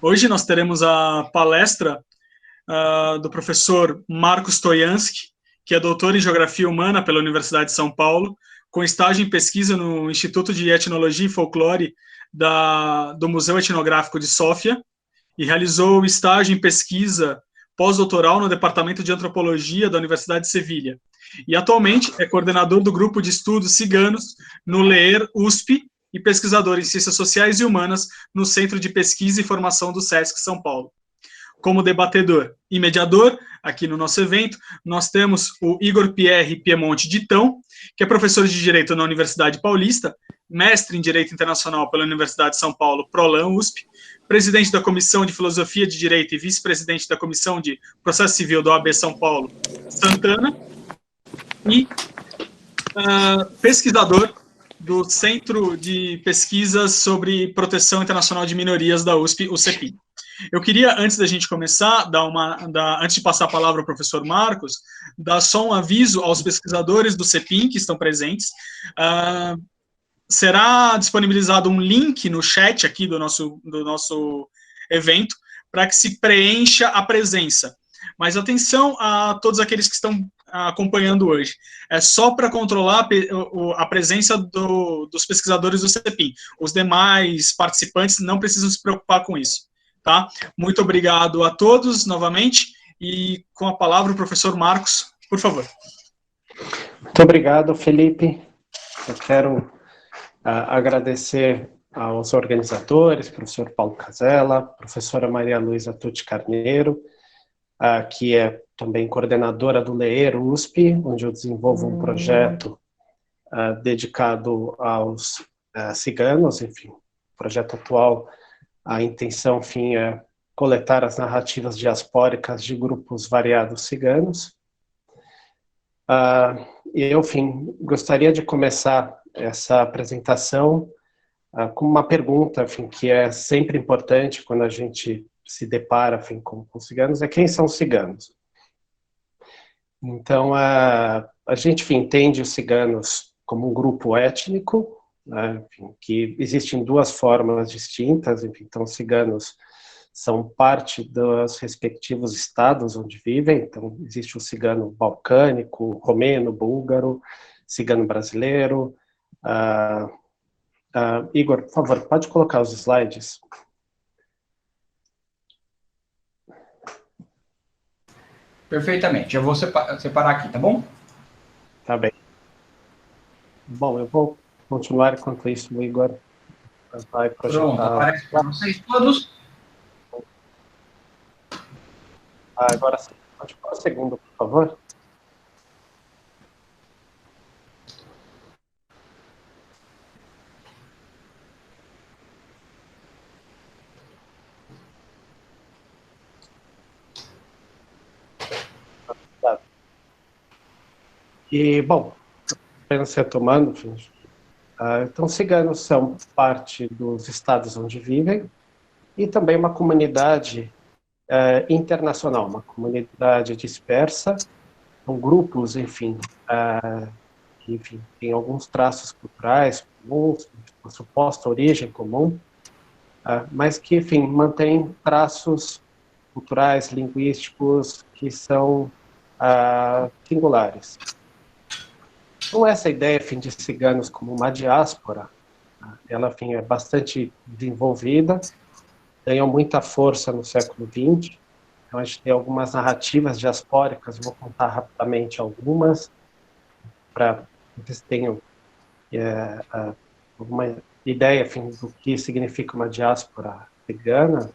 Hoje nós teremos a palestra do professor Marcos Toyansky, que é doutor em Geografia Humana pela Universidade de São Paulo, com estágio em pesquisa no Instituto de Etnologia e Folclore do Museu Etnográfico de Sófia, e realizou estágio em pesquisa pós-doutoral no Departamento de Antropologia da Universidade de Sevilha. E atualmente é coordenador do grupo de estudos ciganos no LEER USP e pesquisador em Ciências Sociais e Humanas no Centro de Pesquisa e Formação do SESC São Paulo. Como debatedor e mediador, aqui no nosso evento, nós temos o Igor Pierre Piemonte Ditão, que é professor de Direito na Universidade Paulista, mestre em Direito Internacional pela Universidade de São Paulo, ProLan USP, presidente da Comissão de Filosofia de Direito e vice-presidente da Comissão de Processo Civil da OAB São Paulo, Santana, e pesquisador do Centro de Pesquisas sobre Proteção Internacional de Minorias da USP, o CEPIM. Eu queria, antes da gente começar, antes de passar a palavra ao professor Marcos, dar só um aviso aos pesquisadores do CEPIM que estão presentes. Será disponibilizado um link no chat aqui do nosso evento para que se preencha a presença. Mas atenção a todos aqueles que estão acompanhando hoje. É só para controlar a presença dos pesquisadores do CEPIM. Os demais participantes não precisam se preocupar com isso. Tá? Muito obrigado a todos, novamente, e com a palavra o professor Marcos, por favor. Muito obrigado, Felipe. Eu quero agradecer aos organizadores, professor Paulo Casella, professora Maria Luísa Tucci Carneiro, que é também coordenadora do LEER USP, onde eu desenvolvo um projeto dedicado aos ciganos, enfim, projeto atual. A intenção, enfim, é coletar as narrativas diaspóricas de grupos variados ciganos. Eu, enfim, gostaria de começar essa apresentação com uma pergunta, enfim, que é sempre importante quando a gente se depara, enfim, com ciganos, é quem são os ciganos? Então, a gente, enfim, entende os ciganos como um grupo étnico, né, enfim, que existem duas formas distintas. Enfim, então, os ciganos são parte dos respectivos estados onde vivem. Então, existe o cigano balcânico, romeno, búlgaro, cigano brasileiro. Igor, por favor, pode colocar os slides? Perfeitamente, eu vou separar aqui, tá bom? Tá bem. Bom, eu vou continuar enquanto isso, o Igor vai projetar. Pronto, aparece para vocês todos. Agora sim, pode pôr o segundo, por favor. E, bom, apenas retomando, enfim, então, ciganos são parte dos estados onde vivem e também uma comunidade internacional, uma comunidade dispersa, com grupos, enfim, que tem alguns traços culturais comuns, uma suposta origem comum, mas que, enfim, mantém traços culturais, linguísticos que são singulares. Então, essa ideia, enfim, de ciganos como uma diáspora, ela, enfim, é bastante desenvolvida, ganhou muita força no século XX. Então, a gente tem algumas narrativas diaspóricas, vou contar rapidamente algumas, para que vocês tenham alguma ideia, enfim, do que significa uma diáspora cigana.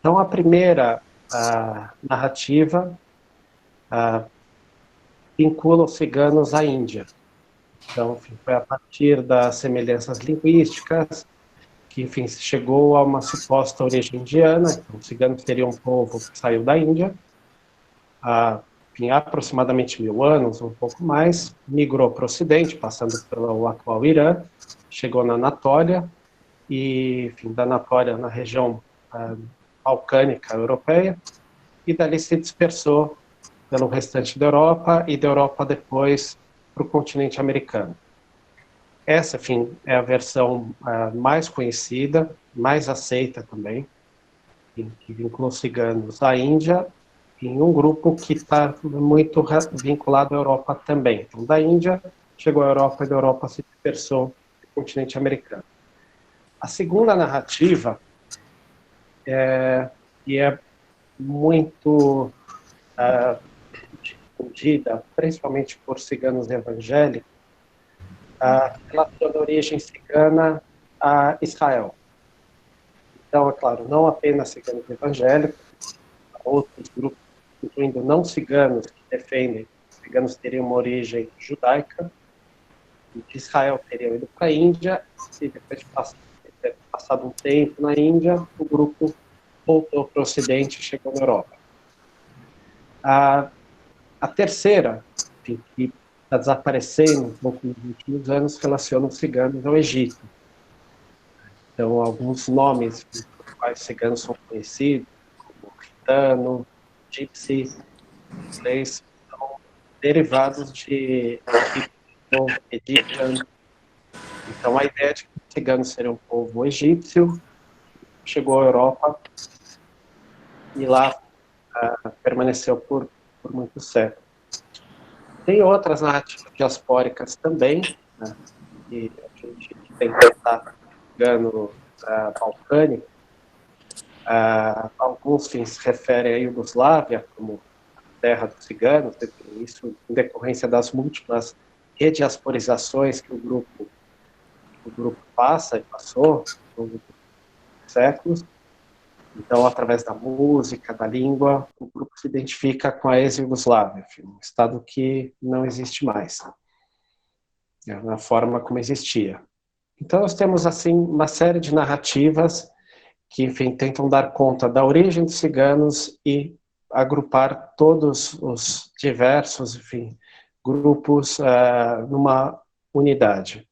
Então, a primeira narrativa vincula os ciganos à Índia. Então, enfim, foi a partir das semelhanças linguísticas que, enfim, se chegou a uma suposta origem indiana. Então, os ciganos seriam um povo que saiu da Índia, enfim, há aproximadamente 1000 anos, um pouco mais, migrou para o Ocidente, passando pelo atual Irã, chegou na Anatólia, e, enfim, da Anatólia na região balcânica europeia, e dali se dispersou pelo restante da Europa, e da Europa depois para o continente americano. Essa, enfim, é a versão mais conhecida, mais aceita também. que vinculou ciganos à Índia, em um grupo que está muito vinculado à Europa também. Então, da Índia, chegou à Europa e da Europa se dispersou no continente americano. A segunda narrativa, que é muito difundida, principalmente por ciganos evangélicos, relaciona a origem cigana a Israel. Então, é claro, não apenas ciganos evangélicos, outros grupos, incluindo não ciganos, que defendem que os ciganos teriam uma origem judaica, e que Israel teria ido para a Índia, e depois de ter passado um tempo na Índia, o grupo voltou para o Ocidente e chegou na Europa. A terceira, que está desaparecendo um pouco nos últimos anos, relaciona os ciganos ao Egito. Então, alguns nomes por quais ciganos são conhecidos, como gitano, gypsy, inglês, são derivados de Egyptian. Então, a ideia de que os ciganos seriam um povo egípcio chegou à Europa e lá permaneceu por muitos séculos. Tem outras narrativas diaspóricas também, né, que a gente tem que tratar cigano balcânico. Alguns se referem à Iugoslávia como terra dos ciganos, isso em decorrência das múltiplas rediasporizações que o grupo passa e passou ao longo dos séculos. Então, através da música, da língua, o grupo se identifica com a ex-Iugoslávia, um estado que não existe mais, na forma como existia. Então, nós temos, assim, uma série de narrativas que, enfim, tentam dar conta da origem dos ciganos e agrupar todos os diversos, enfim, grupos numa unidade.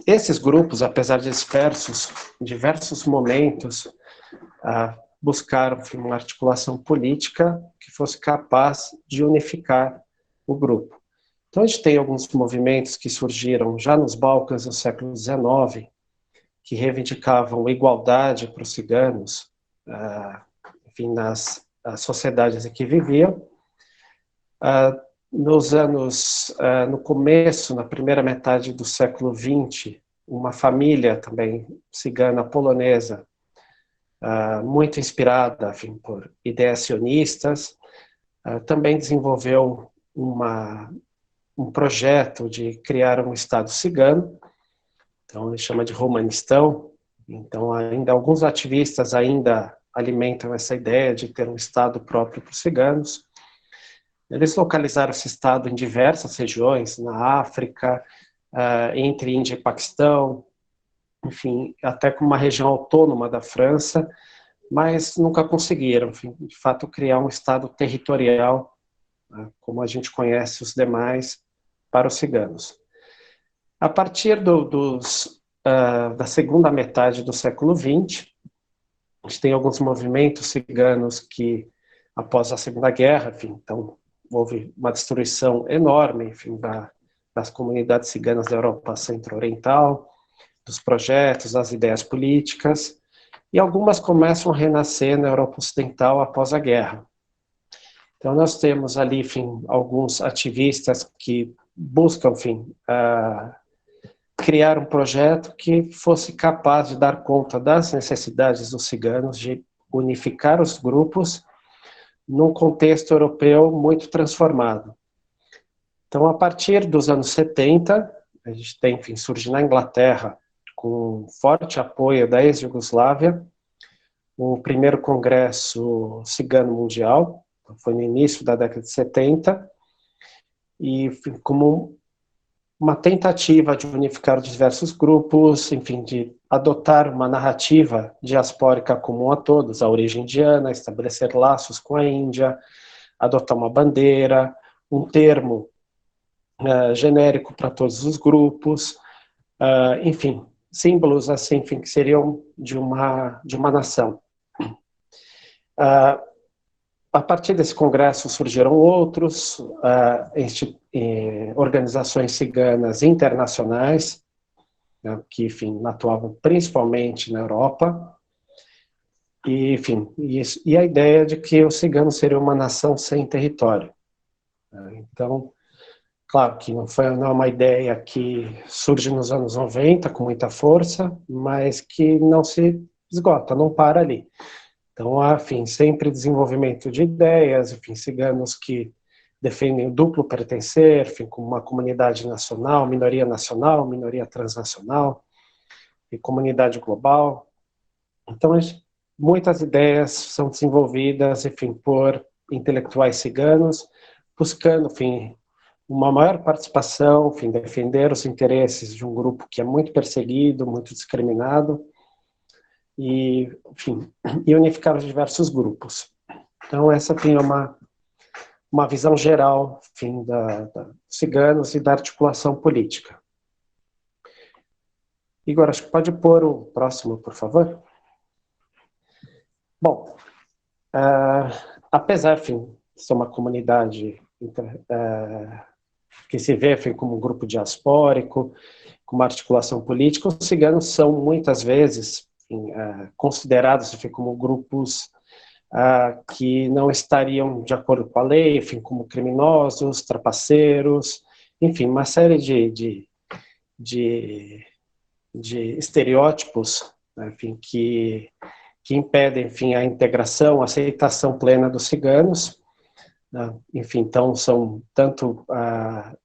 Esses grupos, apesar de dispersos em diversos momentos, buscaram, enfim, uma articulação política que fosse capaz de unificar o grupo. Então, a gente tem alguns movimentos que surgiram já nos Balcãs no século XIX, que reivindicavam igualdade para os ciganos, enfim, nas sociedades em que viviam. No começo, na primeira metade do século XX, uma família também cigana polonesa, muito inspirada, enfim, por ideias sionistas, também desenvolveu um projeto de criar um Estado cigano. Então, ele chama de Romanistão. Então, ainda alguns ativistas ainda alimentam essa ideia de ter um Estado próprio para os ciganos. Eles localizaram esse Estado em diversas regiões, na África, entre Índia e Paquistão, enfim, até como uma região autônoma da França, mas nunca conseguiram, enfim, de fato, criar um Estado territorial, como a gente conhece os demais, para os ciganos. A partir da segunda metade do século XX, a gente tem alguns movimentos ciganos que, após a Segunda Guerra, enfim, então, houve uma destruição enorme, enfim, das comunidades ciganas da Europa Centro-Oriental, dos projetos, das ideias políticas, e algumas começam a renascer na Europa Ocidental após a guerra. Então, nós temos ali, enfim, alguns ativistas que buscam, enfim, criar um projeto que fosse capaz de dar conta das necessidades dos ciganos, de unificar os grupos num contexto europeu muito transformado. Então, a partir dos anos 70, a gente tem, enfim, surge na Inglaterra, com forte apoio da ex-Iugoslávia, o primeiro Congresso Cigano Mundial, foi no início da década de 70, e enfim, como uma tentativa de unificar os diversos grupos, enfim, de adotar uma narrativa diaspórica comum a todos, a origem indiana, estabelecer laços com a Índia, adotar uma bandeira, um termo genérico para todos os grupos, enfim, símbolos assim, enfim, que seriam de uma nação. A partir desse congresso surgiram outros, organizações ciganas internacionais, né, que, enfim, atuavam principalmente na Europa, enfim, e a ideia de que os ciganos seriam uma nação sem território. Então, claro que não é uma ideia que surge nos anos 90 com muita força, mas que não se esgota, não para ali. Então, enfim, sempre desenvolvimento de ideias, enfim, ciganos que defendem o duplo pertencer, enfim, como uma comunidade nacional, minoria transnacional e comunidade global. Então, muitas ideias são desenvolvidas, enfim, por intelectuais ciganos, buscando, enfim, uma maior participação, enfim, defender os interesses de um grupo que é muito perseguido, muito discriminado, e, enfim, e unificar os diversos grupos. Então, essa tem uma visão geral, enfim, dos ciganos e da articulação política. Igor, acho que pode pôr o próximo, por favor. Bom, apesar, enfim, de ser uma comunidade que se vê, enfim, como um grupo diaspórico, com uma articulação política, os ciganos são muitas vezes, enfim, considerados, enfim, como grupos que não estariam de acordo com a lei, enfim, como criminosos, trapaceiros, enfim, uma série de estereótipos, enfim, que impedem, enfim, a integração, a aceitação plena dos ciganos. Enfim, então são tanto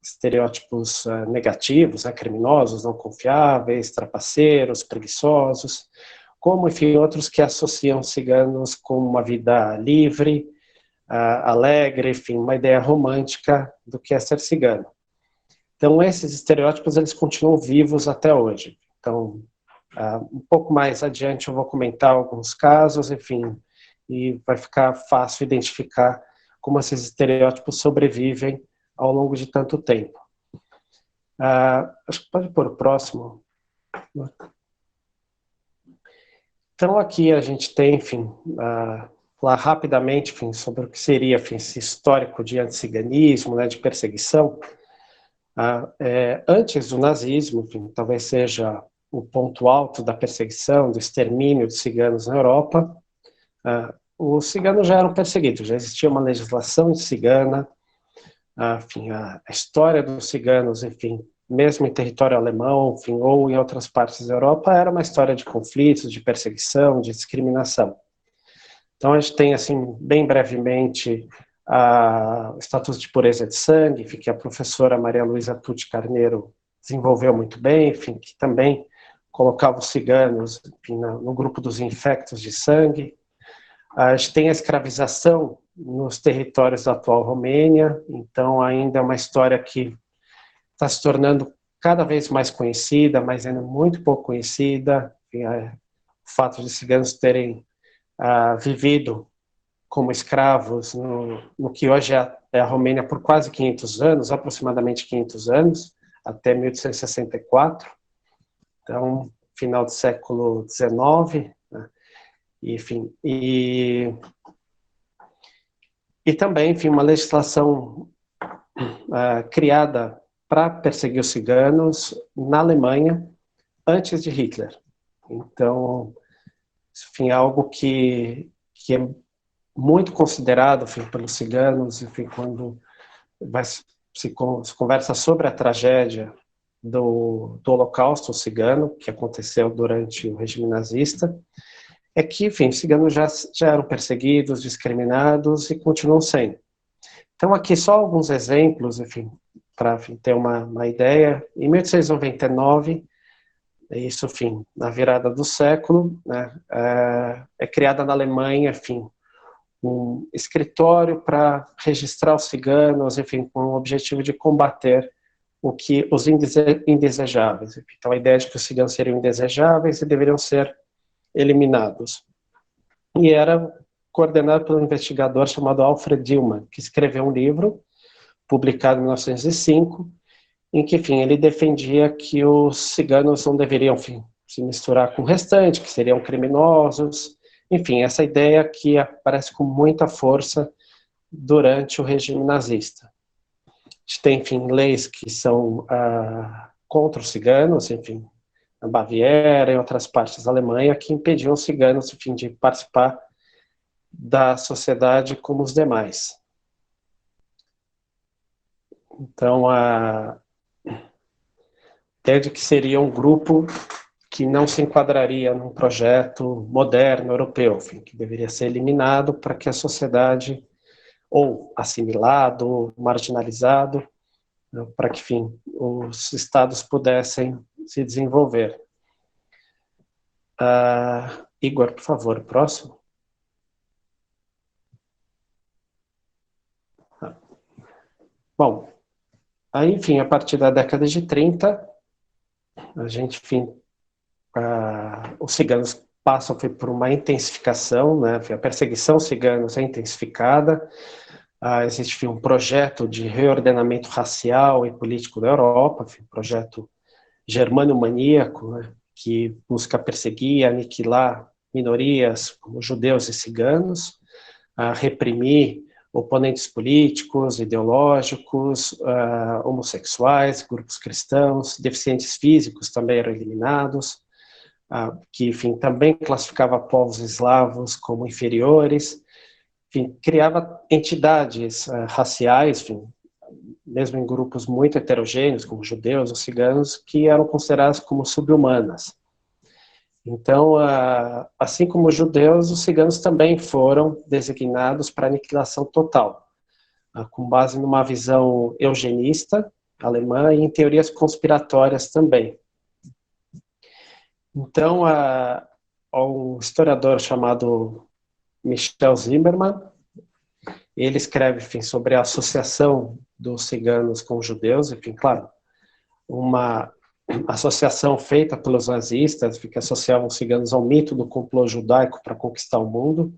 estereótipos negativos, criminosos, não confiáveis, trapaceiros, preguiçosos, como, enfim, outros que associam ciganos com uma vida livre, alegre, enfim, uma ideia romântica do que é ser cigano. Então, esses estereótipos, eles continuam vivos até hoje. Então, um pouco mais adiante eu vou comentar alguns casos, enfim, e vai ficar fácil identificar como esses estereótipos sobrevivem ao longo de tanto tempo. Acho que pode pôr o próximo. Então, aqui a gente tem, enfim, falar rapidamente, enfim, sobre o que seria, enfim, esse histórico de anticiganismo, né, de perseguição. Antes do nazismo, enfim, talvez seja o ponto alto da perseguição, do extermínio de ciganos na Europa, os ciganos já eram perseguidos, já existia uma legislação cigana, enfim, a história dos ciganos, enfim, mesmo em território alemão, enfim, ou em outras partes da Europa, era uma história de conflitos, de perseguição, de discriminação. Então, a gente tem, assim, bem brevemente, o Estatuto de Pureza de Sangue, enfim, que a professora Maria Luísa Tucci Carneiro desenvolveu muito bem, enfim, que também colocava os ciganos, enfim, no grupo dos infectos de sangue. A gente tem a escravização nos territórios da atual Romênia, então ainda é uma história que está se tornando cada vez mais conhecida, mas ainda muito pouco conhecida. Enfim, o fato de ciganos terem vivido como escravos no que hoje é a Romênia por quase 500 anos, aproximadamente 500 anos, até 1864, então, final do século XIX, né? Enfim, e também, enfim, uma legislação criada para perseguir os ciganos na Alemanha antes de Hitler. Então, enfim, algo que é muito considerado, enfim, pelos ciganos, enfim, quando se conversa sobre a tragédia do Holocausto cigano, que aconteceu durante o regime nazista, é que, enfim, os ciganos já eram perseguidos, discriminados e continuam sendo. Então, aqui só alguns exemplos, enfim, para ter uma ideia. Em 1899, isso, enfim, na virada do século, né, é criada na Alemanha, enfim, um escritório para registrar os ciganos, enfim, com o objetivo de combater os indesejáveis. Então, a ideia de que os ciganos seriam indesejáveis e deveriam ser eliminados. E era coordenado por um investigador chamado Alfred Dillmann, que escreveu um livro, publicado em 1905, em que, enfim, ele defendia que os ciganos não deveriam, enfim, se misturar com o restante, que seriam criminosos. Enfim, essa ideia que aparece com muita força durante o regime nazista. A gente tem, enfim, leis que são contra os ciganos, enfim, na Baviera, em outras partes da Alemanha, que impediam os ciganos, enfim, de participar da sociedade como os demais. Então, a ideia de que seria um grupo que não se enquadraria num projeto moderno europeu, enfim, que deveria ser eliminado para que a sociedade, ou assimilado, ou marginalizado, para que, enfim, os estados pudessem se desenvolver. Igor, por favor, próximo. Bom, aí, enfim, a partir da década de 30, a gente, enfim, os ciganos passam por uma intensificação, né? A perseguição aos ciganos é intensificada, existe, enfim, um projeto de reordenamento racial e político da Europa, enfim, um projeto germano-maníaco, né? Que busca perseguir, aniquilar minorias como judeus e ciganos, reprimir oponentes políticos, ideológicos, homossexuais, grupos cristãos, deficientes físicos também eram eliminados, que, enfim, também classificava povos eslavos como inferiores, enfim, criava entidades raciais, enfim, mesmo em grupos muito heterogêneos, como judeus ou ciganos, que eram consideradas como sub-humanas. Então, assim como os judeus, os ciganos também foram designados para aniquilação total, com base numa visão eugenista alemã e em teorias conspiratórias também. Então, um historiador chamado Michel Zimmermann, ele escreve, enfim, sobre a associação dos ciganos com os judeus, enfim, claro, uma associação feita pelos nazistas, que associavam os ciganos ao mito do complô judaico para conquistar o mundo.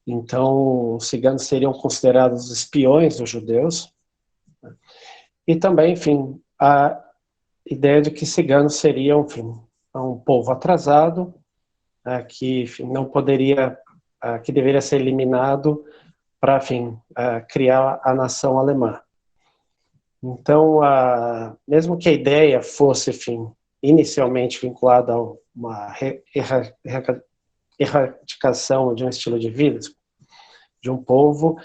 Então, os ciganos seriam considerados espiões dos judeus. E também, enfim, a ideia de que ciganos seriam, enfim, um povo atrasado, que, enfim, não poderia, que deveria ser eliminado para, enfim, criar a nação alemã. Então, mesmo que a ideia fosse, enfim, inicialmente vinculada a uma erradicação de um estilo de vida, de um povo,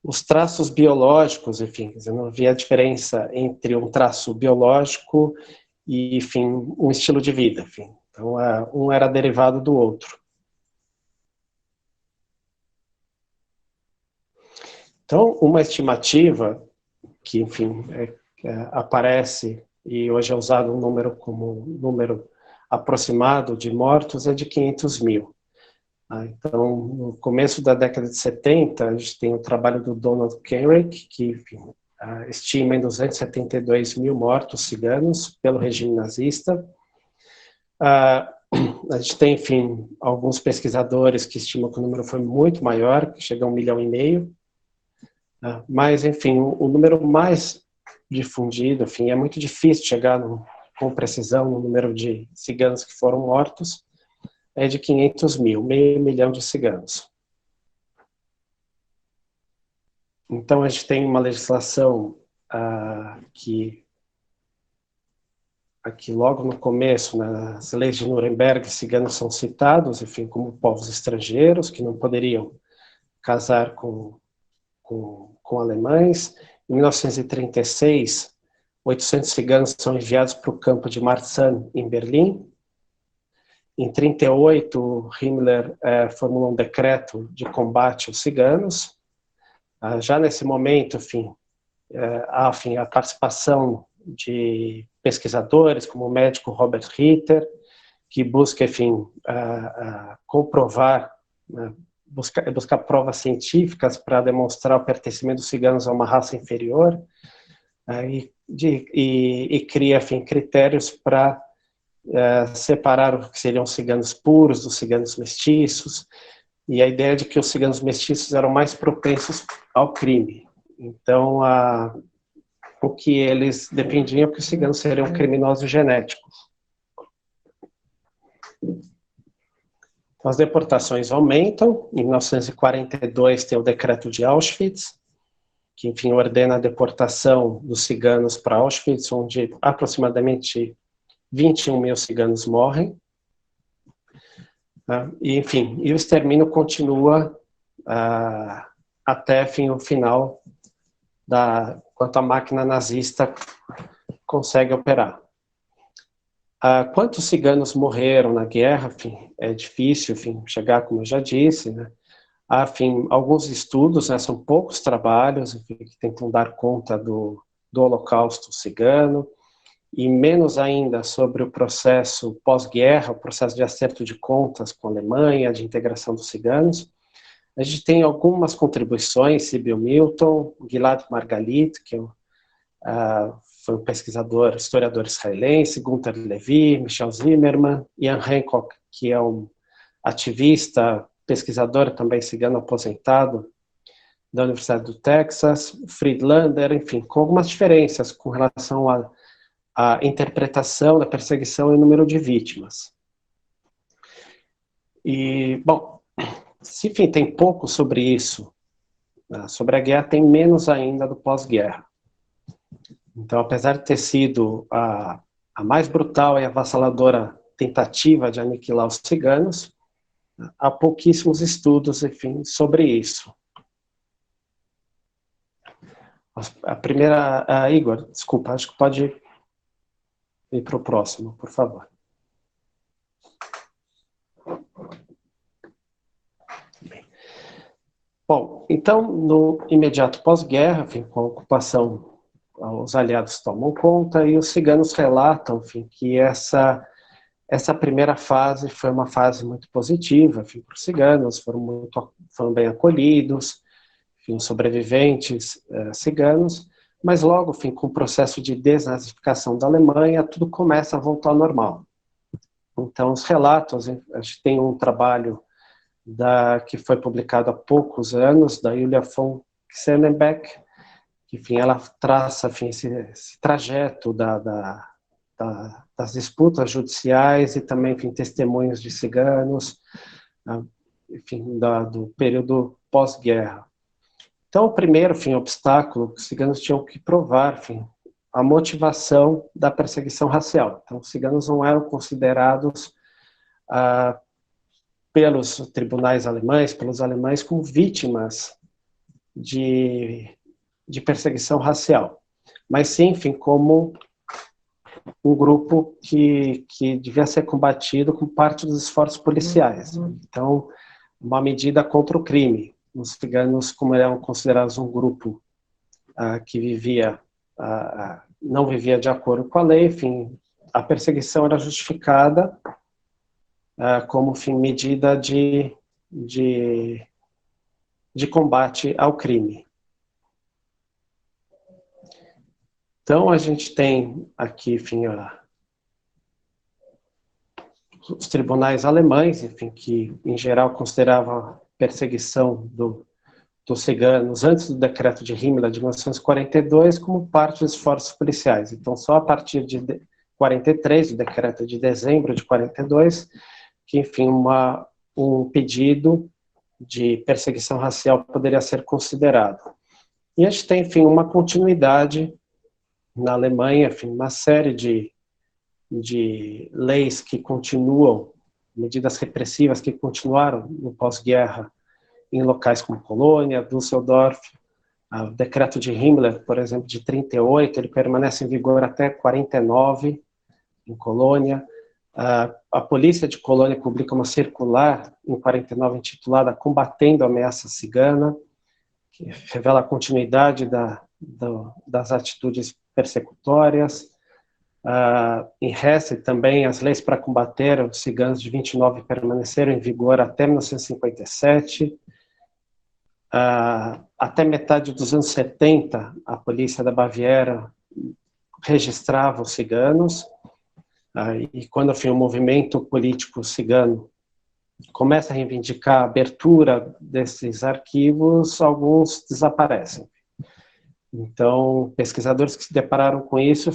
os traços biológicos, enfim, não havia diferença entre um traço biológico e, enfim, um estilo de vida, enfim. Então, um era derivado do outro. Então, uma estimativa que, enfim, aparece e hoje é usado um número como número aproximado de mortos é de 500 mil. Então, no começo da década de 70, a gente tem o trabalho do Donald Kenrick, que, enfim, estima em 272 mil mortos ciganos pelo regime nazista. A gente tem, enfim, alguns pesquisadores que estimam que o número foi muito maior, que chega a 1,5 milhão. Mas, enfim, o número mais difundido, enfim, é muito difícil chegar com precisão no número de ciganos que foram mortos, é de 500 mil, 500 mil de ciganos. Então, a gente tem uma legislação que, aqui logo no começo, nas leis de Nuremberg, ciganos são citados, enfim, como povos estrangeiros, que não poderiam casar com alemães. Em 1936, 800 ciganos são enviados para o campo de Marzahn, em Berlim. Em 1938, Himmler formulou um decreto de combate aos ciganos. Já nesse momento, enfim, há a participação de pesquisadores, como o médico Robert Ritter, que busca, enfim, comprovar, buscar provas científicas para demonstrar o pertencimento dos ciganos a uma raça inferior, e cria, enfim, critérios para separar o que seriam ciganos puros dos ciganos mestiços, e a ideia de que os ciganos mestiços eram mais propensos ao crime. Então, o que eles dependiam é que os ciganos seriam criminosos genéticos. As deportações aumentam. Em 1942 tem o decreto de Auschwitz, que, enfim, ordena a deportação dos ciganos para Auschwitz, onde aproximadamente 21 mil ciganos morrem, né? E, enfim, e o extermínio continua até o final, enquanto a máquina nazista consegue operar. Quantos ciganos morreram na guerra? Enfim, é difícil, chegar, como eu já disse, né? Há, alguns estudos, né, são poucos trabalhos, que tentam dar conta do Holocausto cigano, e menos ainda sobre o processo pós-guerra, o processo de acerto de contas com a Alemanha, de integração dos ciganos. A gente tem algumas contribuições, Sybil Milton, Gilad Margalit, que foi um pesquisador, historiador israelense, Gunther Levy, Michel Zimmermann, Ian Hancock, que é um ativista, pesquisador também cigano aposentado da Universidade do Texas, Friedlander, enfim, com algumas diferenças com relação à interpretação da perseguição e o número de vítimas. E, bom, se, enfim, tem pouco sobre isso, né, sobre a guerra, tem menos ainda do pós-guerra. Então, apesar de ter sido a mais brutal e avassaladora tentativa de aniquilar os ciganos, há pouquíssimos estudos, enfim, sobre isso. A primeira, Igor, desculpa, acho que pode ir para o próximo, por favor. Bom, então, no imediato pós-guerra, com a ocupação, os aliados tomam conta e os ciganos relatam, que essa primeira fase foi uma fase muito positiva, para os ciganos, foram bem acolhidos, os sobreviventes ciganos, mas logo, com o processo de desnazificação da Alemanha, tudo começa a voltar ao normal. Então, os relatos, a gente tem um trabalho que foi publicado há poucos anos, da Julia von Xenenbeck, que, ela traça, esse trajeto das disputas judiciais e também, testemunhos de ciganos, do período pós-guerra. Então, o primeiro, obstáculo que os ciganos tinham que provar, a motivação da perseguição racial. Então, os ciganos não eram considerados pelos tribunais alemães, pelos alemães, como vítimas de perseguição racial, mas sim, como um grupo que devia ser combatido como parte dos esforços policiais. Então, uma medida contra o crime. Os ciganos, como eram considerados um grupo que não vivia de acordo com a lei, a perseguição era justificada como medida de combate ao crime. Então, a gente tem aqui, os tribunais alemães, que em geral consideravam a perseguição dos ciganos antes do decreto de Himmler de 1942 como parte dos esforços policiais. Então, só a partir de 43, o decreto de dezembro de 42, que, um pedido de perseguição racial poderia ser considerado. E a gente tem, uma continuidade na Alemanha, uma série de leis que continuam, medidas repressivas que continuaram no pós-guerra em locais como Colônia, Düsseldorf. O decreto de Himmler, por exemplo, de 38, ele permanece em vigor até 49 em Colônia. A polícia de Colônia publica uma circular em 49 intitulada Combatendo a Ameaça Cigana, que revela a continuidade das atitudes persecutórias. Em Hesse também as leis para combater os ciganos de 29 permaneceram em vigor até 1957. Até metade dos anos 70, a polícia da Baviera registrava os ciganos, e quando o movimento político cigano começa a reivindicar a abertura desses arquivos, alguns desaparecem. Então, pesquisadores que se depararam com isso,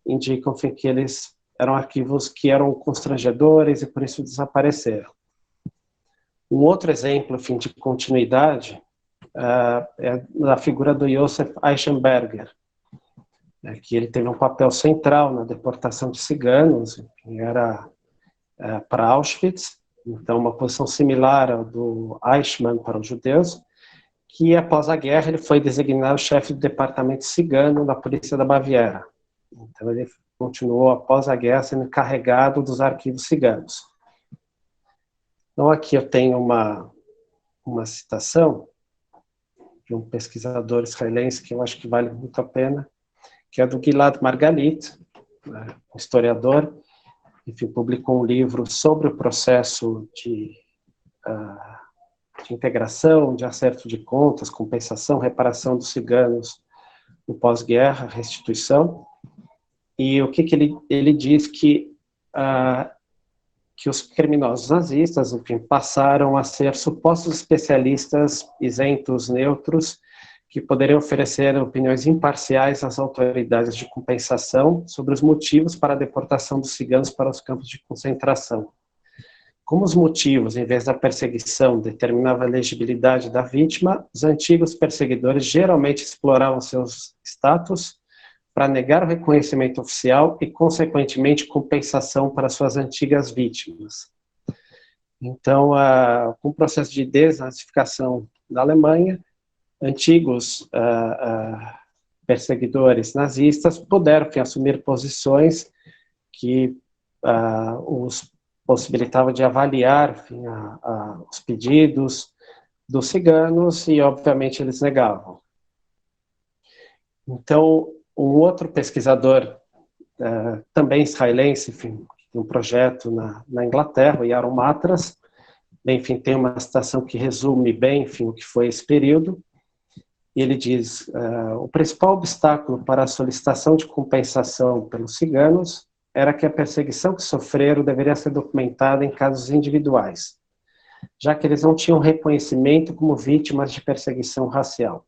indicam que eles eram arquivos que eram constrangedores e por isso desapareceram. Um outro exemplo, de continuidade é a figura do Josef Eichenberger, que ele teve um papel central na deportação de ciganos, enfim, era para Auschwitz, então uma posição similar ao do Eichmann para os judeus, que após a guerra ele foi designado chefe do departamento cigano da polícia da Baviera. Então ele continuou após a guerra sendo encarregado dos arquivos ciganos. Então aqui eu tenho uma citação de um pesquisador israelense que eu acho que vale muito a pena, que é do Gilad Margalit, um historiador, enfim, publicou um livro sobre o processo de integração, de acerto de contas, compensação, reparação dos ciganos no pós-guerra, restituição. E o que ele diz que os criminosos nazistas, enfim, passaram a ser supostos especialistas isentos, neutros, que poderiam oferecer opiniões imparciais às autoridades de compensação sobre os motivos para a deportação dos ciganos para os campos de concentração. Como os motivos, em vez da perseguição, determinavam a elegibilidade da vítima, os antigos perseguidores geralmente exploravam seus status para negar o reconhecimento oficial e, consequentemente, compensação para suas antigas vítimas. Então, com o processo de desnazificação da Alemanha, antigos perseguidores nazistas puderam assumir posições que os possibilitavam de avaliar os pedidos dos ciganos e, obviamente, eles negavam. Então, um outro pesquisador, também israelense, enfim, que tem um projeto na Inglaterra, o Yaron Matras, enfim, tem uma citação que resume bem, enfim, o que foi esse período. E ele diz: o principal obstáculo para a solicitação de compensação pelos ciganos era que a perseguição que sofreram deveria ser documentada em casos individuais, já que eles não tinham reconhecimento como vítimas de perseguição racial,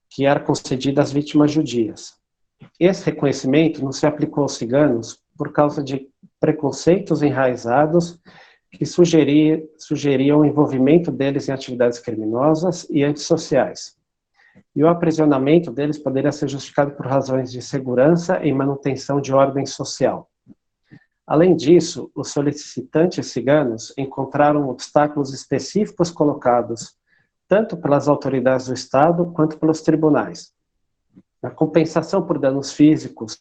que era concedido às vítimas judias. Esse reconhecimento não se aplicou aos ciganos por causa de preconceitos enraizados que sugeriam o envolvimento deles em atividades criminosas e antissociais. E o aprisionamento deles poderia ser justificado por razões de segurança e manutenção de ordem social. Além disso, os solicitantes ciganos encontraram obstáculos específicos colocados tanto pelas autoridades do Estado quanto pelos tribunais. A compensação por danos físicos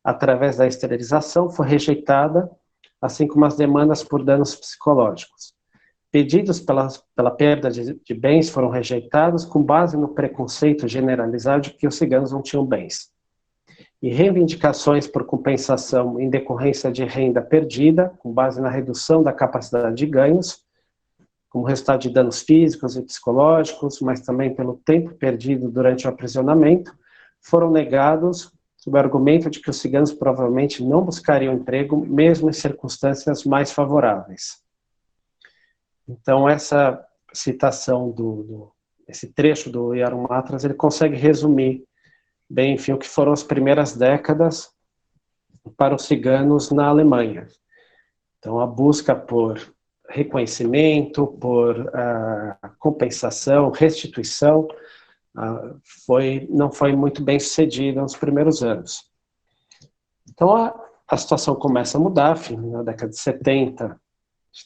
através da esterilização foi rejeitada, assim como as demandas por danos psicológicos. Pedidos pela perda de bens foram rejeitados com base no preconceito generalizado de que os ciganos não tinham bens. E reivindicações por compensação em decorrência de renda perdida, com base na redução da capacidade de ganhos, como resultado de danos físicos e psicológicos, mas também pelo tempo perdido durante o aprisionamento, foram negados sob o argumento de que os ciganos provavelmente não buscariam emprego, mesmo em circunstâncias mais favoráveis. Então, essa citação, esse trecho do Yaron Matras, ele consegue resumir bem, enfim, o que foram as primeiras décadas para os ciganos na Alemanha. Então, a busca por reconhecimento, por compensação, restituição, não foi muito bem sucedida nos primeiros anos. Então, a situação começa a mudar, enfim, na década de 70,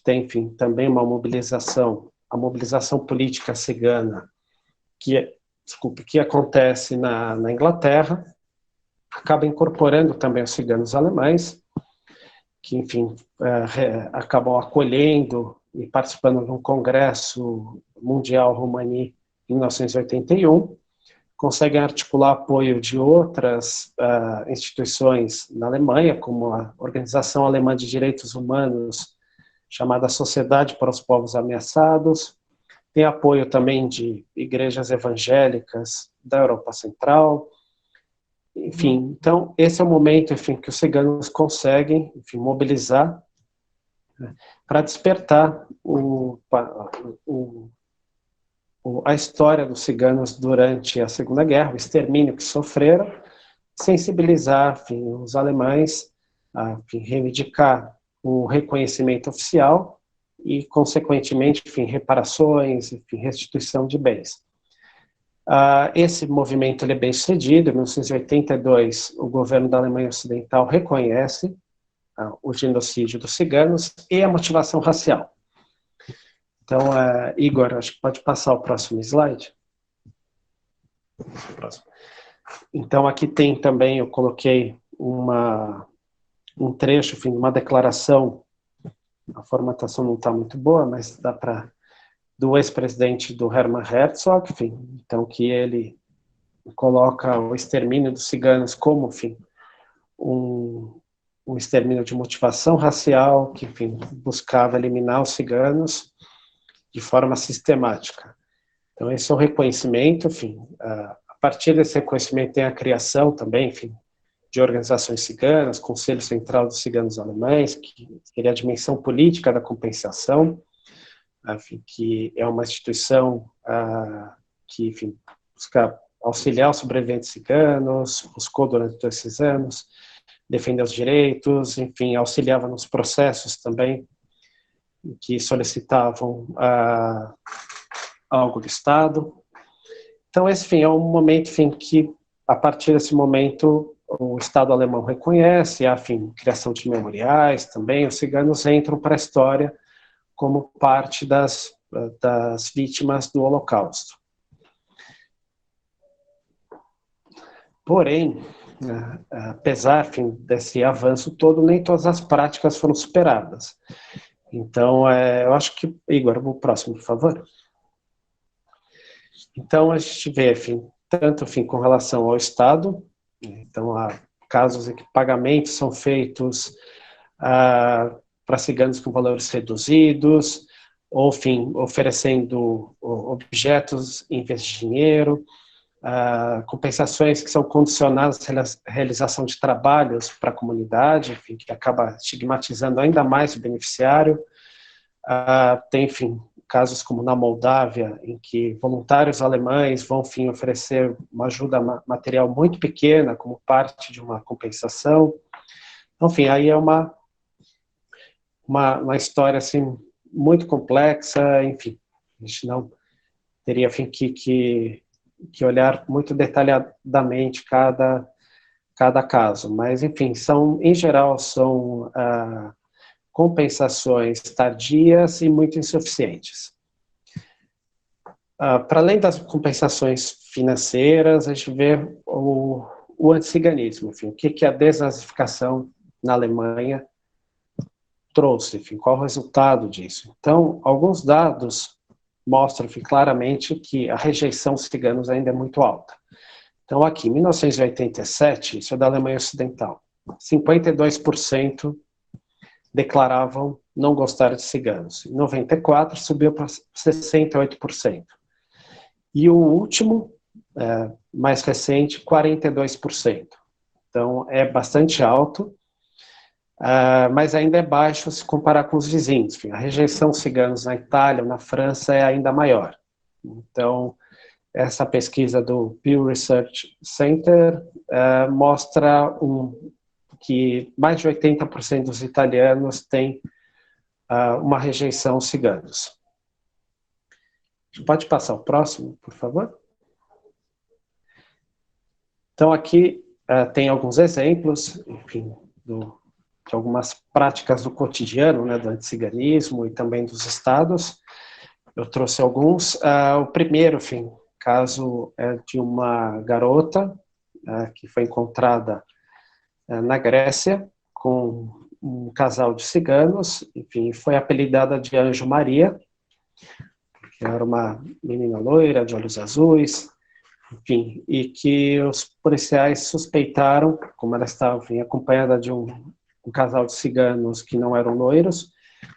tem, enfim, também uma mobilização, a mobilização política cigana, que acontece na Inglaterra, acaba incorporando também os ciganos alemães, que, enfim, acabam acolhendo e participando de um congresso mundial Romani em 1981, conseguem articular apoio de outras instituições na Alemanha, como a Organização Alemã de Direitos Humanos, chamada Sociedade para os Povos Ameaçados, tem apoio também de igrejas evangélicas da Europa Central. Enfim, então, esse é o momento, enfim, que os ciganos conseguem, enfim, mobilizar, né, para despertar a história dos ciganos durante a Segunda Guerra, o extermínio que sofreram, sensibilizar, enfim, os alemães a, enfim, reivindicar o reconhecimento oficial e, consequentemente, enfim, reparações, enfim, restituição de bens. Esse movimento ele é bem sucedido. Em 1982, o governo da Alemanha Ocidental reconhece o genocídio dos ciganos e a motivação racial. Então, Igor, acho que pode passar o próximo slide. Então, aqui tem também, eu coloquei um trecho, enfim, uma declaração. A formatação não está muito boa, mas dá para... do ex-presidente do Hermann Herzog, enfim, então que ele coloca o extermínio dos ciganos como, enfim, um extermínio de motivação racial, que, enfim, buscava eliminar os ciganos de forma sistemática. Então, esse é o reconhecimento, enfim, a partir desse reconhecimento tem a criação também, enfim, de organizações ciganas, Conselho Central dos Ciganos Alemães, que seria a dimensão política da compensação, enfim, que é uma instituição que, enfim, busca auxiliar os sobreviventes ciganos, buscou durante todos esses anos defender os direitos, enfim, auxiliava nos processos também que solicitavam algo do Estado. Então, esse, enfim, é um momento, enfim, que, a partir desse momento, o Estado alemão reconhece, enfim, criação de memoriais também, os ciganos entram para a história como parte das vítimas do Holocausto. Porém, apesar, enfim, desse avanço todo, nem todas as práticas foram superadas. Então, eu acho que... Igor, o próximo, por favor. Então, a gente vê, enfim, tanto, enfim, com relação ao Estado, então, há casos em que pagamentos são feitos para ciganos com valores reduzidos, ou, enfim, oferecendo objetos em vez de dinheiro, compensações que são condicionadas à realização de trabalhos para a comunidade, enfim, que acaba estigmatizando ainda mais o beneficiário. Tem, enfim, casos como na Moldávia, em que voluntários alemães vão, enfim, oferecer uma ajuda material muito pequena como parte de uma compensação. Então, enfim, aí é uma história, assim, muito complexa, enfim, a gente não teria, enfim, que olhar muito detalhadamente cada caso, mas, enfim, em geral, são compensações tardias e muito insuficientes. Para além das compensações financeiras, a gente vê o anticiganismo, enfim, o que a desnazificação na Alemanha trouxe, enfim, qual o resultado disso. Então, alguns dados mostram, enfim, claramente que a rejeição aos ciganos ainda é muito alta. Então, aqui, em 1987, isso é da Alemanha Ocidental, 52% declaravam não gostar de ciganos. Em 94, subiu para 68%. E o último, mais recente, 42%. Então, é bastante alto, mas ainda é baixo se comparar com os vizinhos. Enfim, a rejeição aos ciganos na Itália ou na França é ainda maior. Então, essa pesquisa do Pew Research Center mostra que mais de 80% dos italianos têm uma rejeição aos ciganos. Pode passar o próximo, por favor? Então, aqui tem alguns exemplos, enfim, de algumas práticas do cotidiano, né, do anticiganismo e também dos estados. Eu trouxe alguns. O primeiro, enfim, caso é de uma garota que foi encontrada na Grécia com um casal de ciganos, enfim, foi apelidada de Anjo Maria, porque era uma menina loira, de olhos azuis, enfim, e que os policiais suspeitaram, como ela estava, enfim, acompanhada de um casal de ciganos que não eram loiros,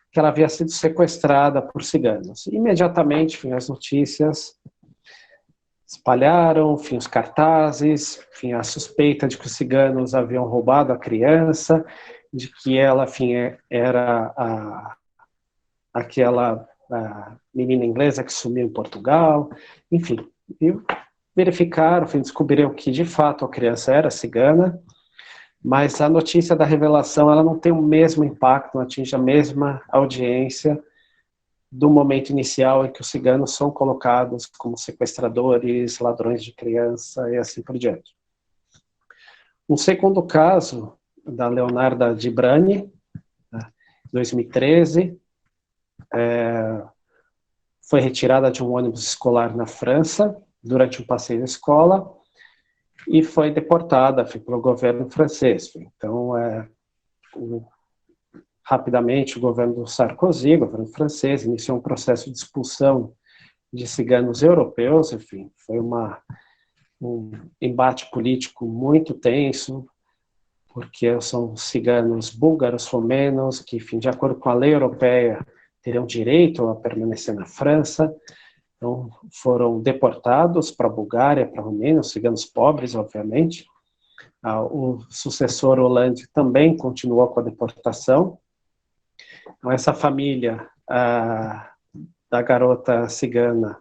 que ela havia sido sequestrada por ciganos. Imediatamente, enfim, as notícias espalharam, enfim, os cartazes, enfim, a suspeita de que os ciganos haviam roubado a criança, de que ela, enfim, era aquela menina inglesa que sumiu em Portugal, enfim, e verificaram, enfim, descobriram que de fato a criança era cigana, mas a notícia da revelação ela não tem o mesmo impacto, não atinge a mesma audiência do momento inicial em que os ciganos são colocados como sequestradores, ladrões de criança e assim por diante. Um segundo caso, da Leonarda Dibrani, 2013, foi retirada de um ônibus escolar na França, durante um passeio de escola, e foi deportada pelo governo francês. Então, rapidamente, o governo do Sarkozy, o governo francês, iniciou um processo de expulsão de ciganos europeus. Enfim, foi um embate político muito tenso, porque são ciganos búlgaros, romenos, que, enfim, de acordo com a lei europeia, teriam direito a permanecer na França. Então, foram deportados para a Bulgária, para a Romênia, os ciganos pobres, obviamente. O sucessor Hollande também continuou com a deportação. Então, essa família da garota cigana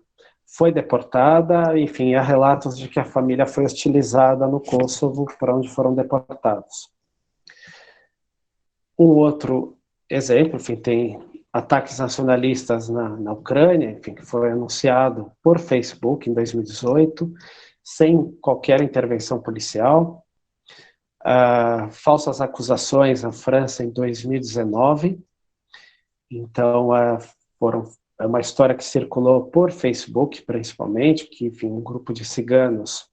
foi deportada. Enfim, há relatos de que a família foi hostilizada no Kosovo, para onde foram deportados. Um outro exemplo, enfim, tem ataques nacionalistas na Ucrânia, enfim, que foi anunciado por Facebook em 2018, sem qualquer intervenção policial. Falsas acusações na França em 2019. Então, é uma história que circulou por Facebook, principalmente, que, enfim, um grupo de ciganos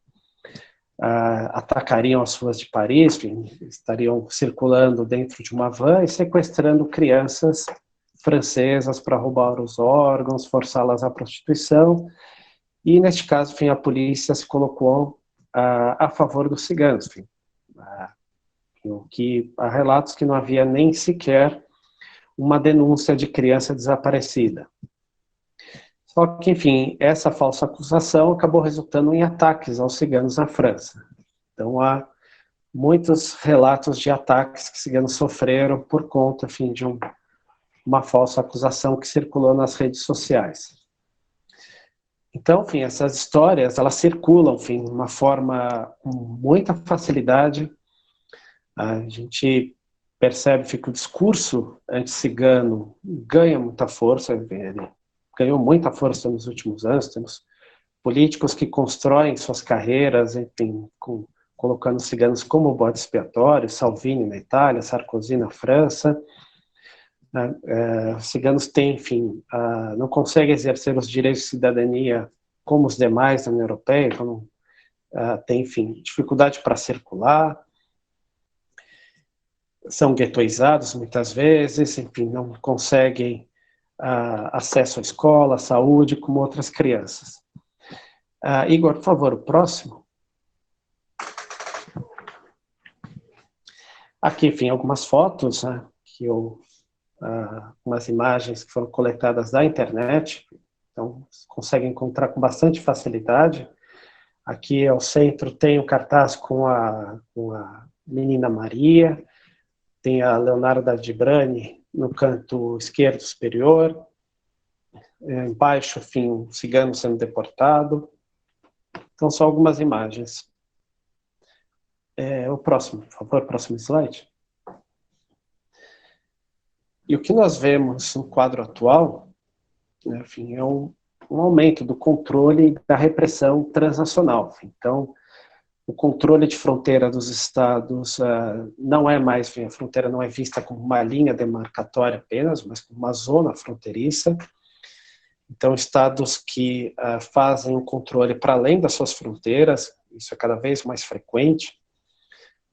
atacariam as ruas de Paris, enfim, estariam circulando dentro de uma van e sequestrando crianças francesas para roubar os órgãos, forçá-las à prostituição. E, neste caso, enfim, a polícia se colocou a favor dos ciganos. Enfim, há relatos que não havia nem sequer uma denúncia de criança desaparecida. Só que, enfim, essa falsa acusação acabou resultando em ataques aos ciganos na França. Então, há muitos relatos de ataques que ciganos sofreram por conta, enfim, de uma falsa acusação que circulou nas redes sociais. Então, enfim, essas histórias, elas circulam, enfim, de uma forma com muita facilidade. A gente percebe que o discurso anti-cigano ganha muita força, ele ganhou muita força nos últimos anos. Temos políticos que constroem suas carreiras, enfim, colocando ciganos como bode expiatório, Salvini na Itália, Sarkozy na França. Os ciganos têm, enfim, não conseguem exercer os direitos de cidadania como os demais na União Europeia, então têm, enfim, dificuldade para circular, são guetoizados muitas vezes, enfim, não conseguem acesso à escola, à saúde, como outras crianças. Igor, por favor, o próximo. Aqui, enfim, algumas fotos, né, umas imagens que foram coletadas da internet, então conseguem encontrar com bastante facilidade. Aqui ao centro tem o cartaz com a menina Maria, tem a Leonarda Dibrani no canto esquerdo superior, embaixo, enfim, um cigano sendo deportado. Então, só algumas imagens. O próximo, por favor, próximo slide. E o que nós vemos no quadro atual, né, enfim, é um aumento do controle e da repressão transnacional. Então, o controle de fronteira dos estados não é mais, a fronteira não é vista como uma linha demarcatória apenas, mas como uma zona fronteiriça. Então, estados que fazem o controle para além das suas fronteiras, isso é cada vez mais frequente.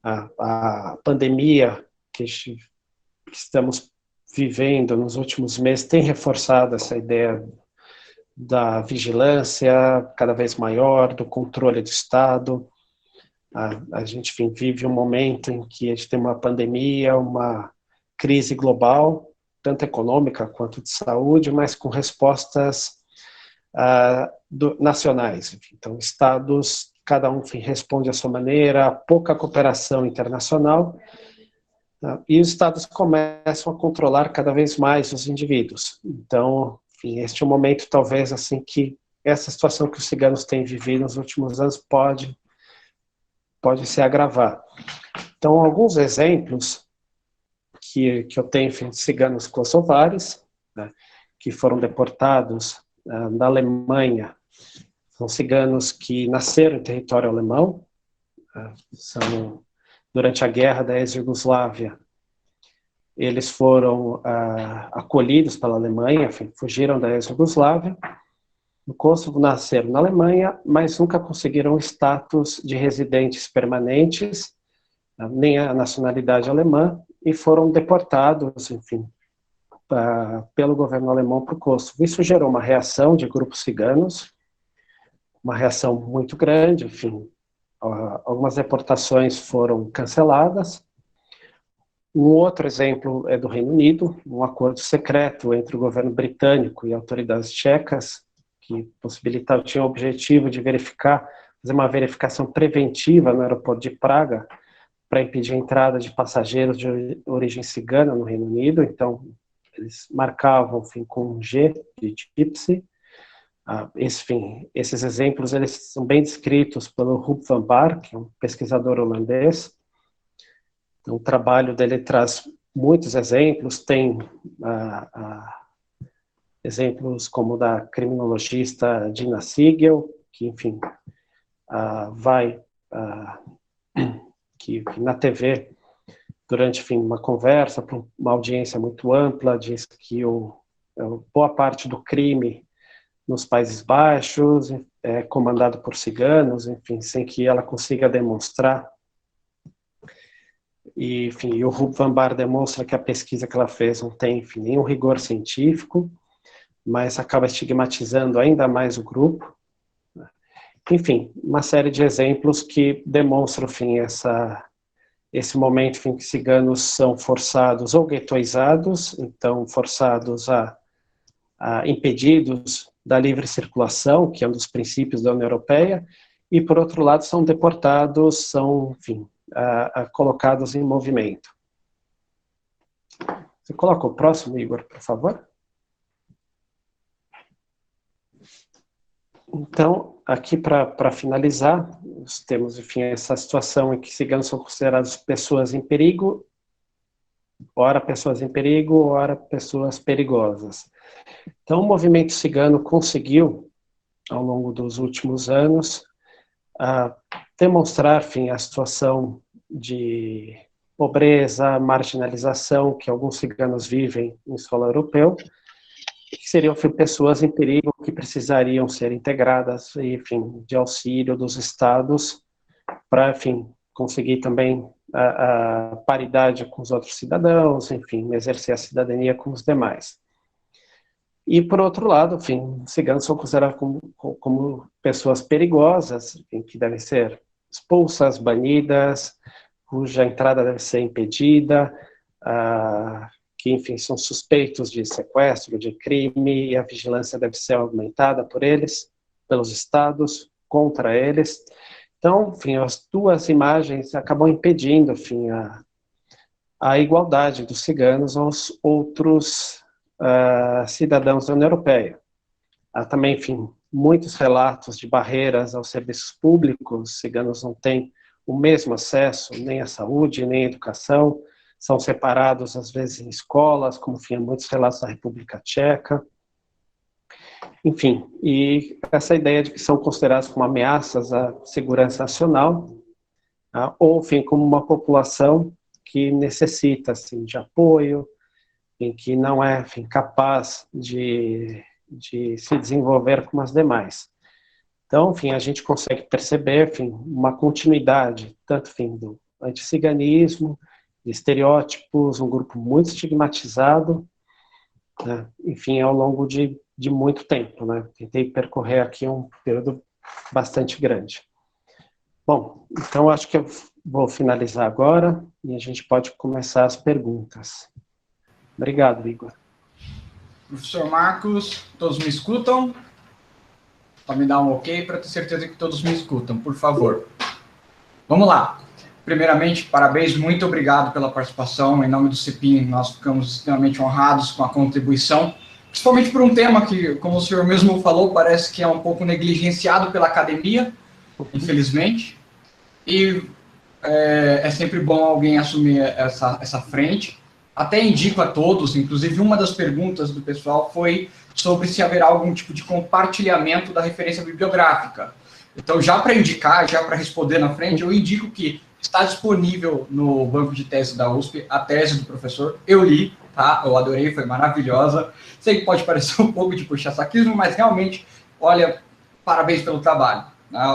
A pandemia que estamos vivendo nos últimos meses tem reforçado essa ideia da vigilância cada vez maior, do controle do Estado. A gente, enfim, vive um momento em que a gente tem uma pandemia, uma crise global, tanto econômica quanto de saúde, mas com respostas nacionais. Então, estados, cada um, enfim, responde à sua maneira, pouca cooperação internacional, e os estados começam a controlar cada vez mais os indivíduos. Então, enfim, este é um momento, talvez, assim, que essa situação que os ciganos têm vivido nos últimos anos pode se agravar. Então, alguns exemplos que eu tenho, enfim, de ciganos kosovares, né, que foram deportados da Alemanha. São ciganos que nasceram em território alemão, durante a guerra da ex-Jugoslávia. Eles foram acolhidos pela Alemanha, fugiram da ex-Jugoslávia. No Kosovo, nasceram na Alemanha, mas nunca conseguiram o status de residentes permanentes, nem a nacionalidade alemã, e foram deportados, enfim, pelo governo alemão para o Kosovo. Isso gerou uma reação de grupos ciganos, uma reação muito grande, enfim. Algumas deportações foram canceladas. Um outro exemplo é do Reino Unido, um acordo secreto entre o governo britânico e autoridades tchecas, que tinha o objetivo de fazer uma verificação preventiva no aeroporto de Praga, para impedir a entrada de passageiros de origem cigana no Reino Unido. Então, eles marcavam, enfim, com um G de Gypsy. Esses exemplos eles são bem descritos pelo Huub van Baar, que é um pesquisador holandês. Então, o trabalho dele traz muitos exemplos, tem exemplos como da criminologista Dina Siegel, que, enfim, que na TV, durante, enfim, uma conversa, para uma audiência muito ampla, diz que boa parte do crime nos Países Baixos é comandado por ciganos, enfim, sem que ela consiga demonstrar. E, enfim, o Huub van Baar demonstra que a pesquisa que ela fez não tem, enfim, nenhum rigor científico, mas acaba estigmatizando ainda mais o grupo. Enfim, uma série de exemplos que demonstram, enfim, esse momento em que ciganos são forçados ou guetoizados, então forçados impedidos da livre circulação, que é um dos princípios da União Europeia, e, por outro lado, são deportados, enfim, colocados em movimento. Você coloca o próximo, Igor, por favor? Então, aqui para finalizar, nós temos, enfim, essa situação em que ciganos são considerados pessoas em perigo, ora pessoas em perigo, ora pessoas perigosas. Então, o movimento cigano conseguiu, ao longo dos últimos anos, demonstrar, enfim, a situação de pobreza, marginalização que alguns ciganos vivem em solo europeu, que seriam pessoas em perigo que precisariam ser integradas, enfim, de auxílio dos estados para, enfim, conseguir também a paridade com os outros cidadãos, enfim, exercer a cidadania como os demais. E, por outro lado, enfim, ciganos são considerados como pessoas perigosas, enfim, que devem ser expulsas, banidas, cuja entrada deve ser impedida, que, enfim, são suspeitos de sequestro, de crime, e a vigilância deve ser aumentada por eles, pelos estados, contra eles. Então, enfim, as duas imagens acabam impedindo, enfim, a igualdade dos ciganos aos outros cidadãos da União Europeia. Há também, enfim, muitos relatos de barreiras aos serviços públicos. Os ciganos não têm o mesmo acesso nem à saúde, nem à educação, são separados, às vezes, em escolas, como, enfim, muitos relatos da República Tcheca. Enfim, e essa ideia de que são considerados como ameaças à segurança nacional, ou, enfim, como uma população que necessita, assim, de apoio, em que não é, enfim, capaz de se desenvolver como as demais. Então, enfim, a gente consegue perceber, enfim, uma continuidade, tanto, enfim, do anticiganismo, de estereótipos, um grupo muito estigmatizado, né? Enfim, ao longo de muito tempo, né? Tentei percorrer aqui um período bastante grande. Bom, então acho que eu vou finalizar agora e a gente pode começar as perguntas. Obrigado, Igor. Professor Marcos, todos me escutam? Pode me dar um ok para ter certeza que todos me escutam, por favor. Vamos lá. Primeiramente, parabéns, muito obrigado pela participação. Em nome do CEPIM, nós ficamos extremamente honrados com a contribuição, principalmente por um tema que, como o senhor mesmo falou, parece que é um pouco negligenciado pela academia, infelizmente. E é sempre bom alguém assumir essa frente. até indico a todos, inclusive uma das perguntas do pessoal foi sobre se haverá algum tipo de compartilhamento da referência bibliográfica. Então, já para indicar, já para responder na frente, eu indico que está disponível no banco de tese da USP a tese do professor. Eu li, tá? Eu adorei, foi maravilhosa. Sei que pode parecer um pouco de puxa-saquismo, mas realmente, olha, parabéns pelo trabalho.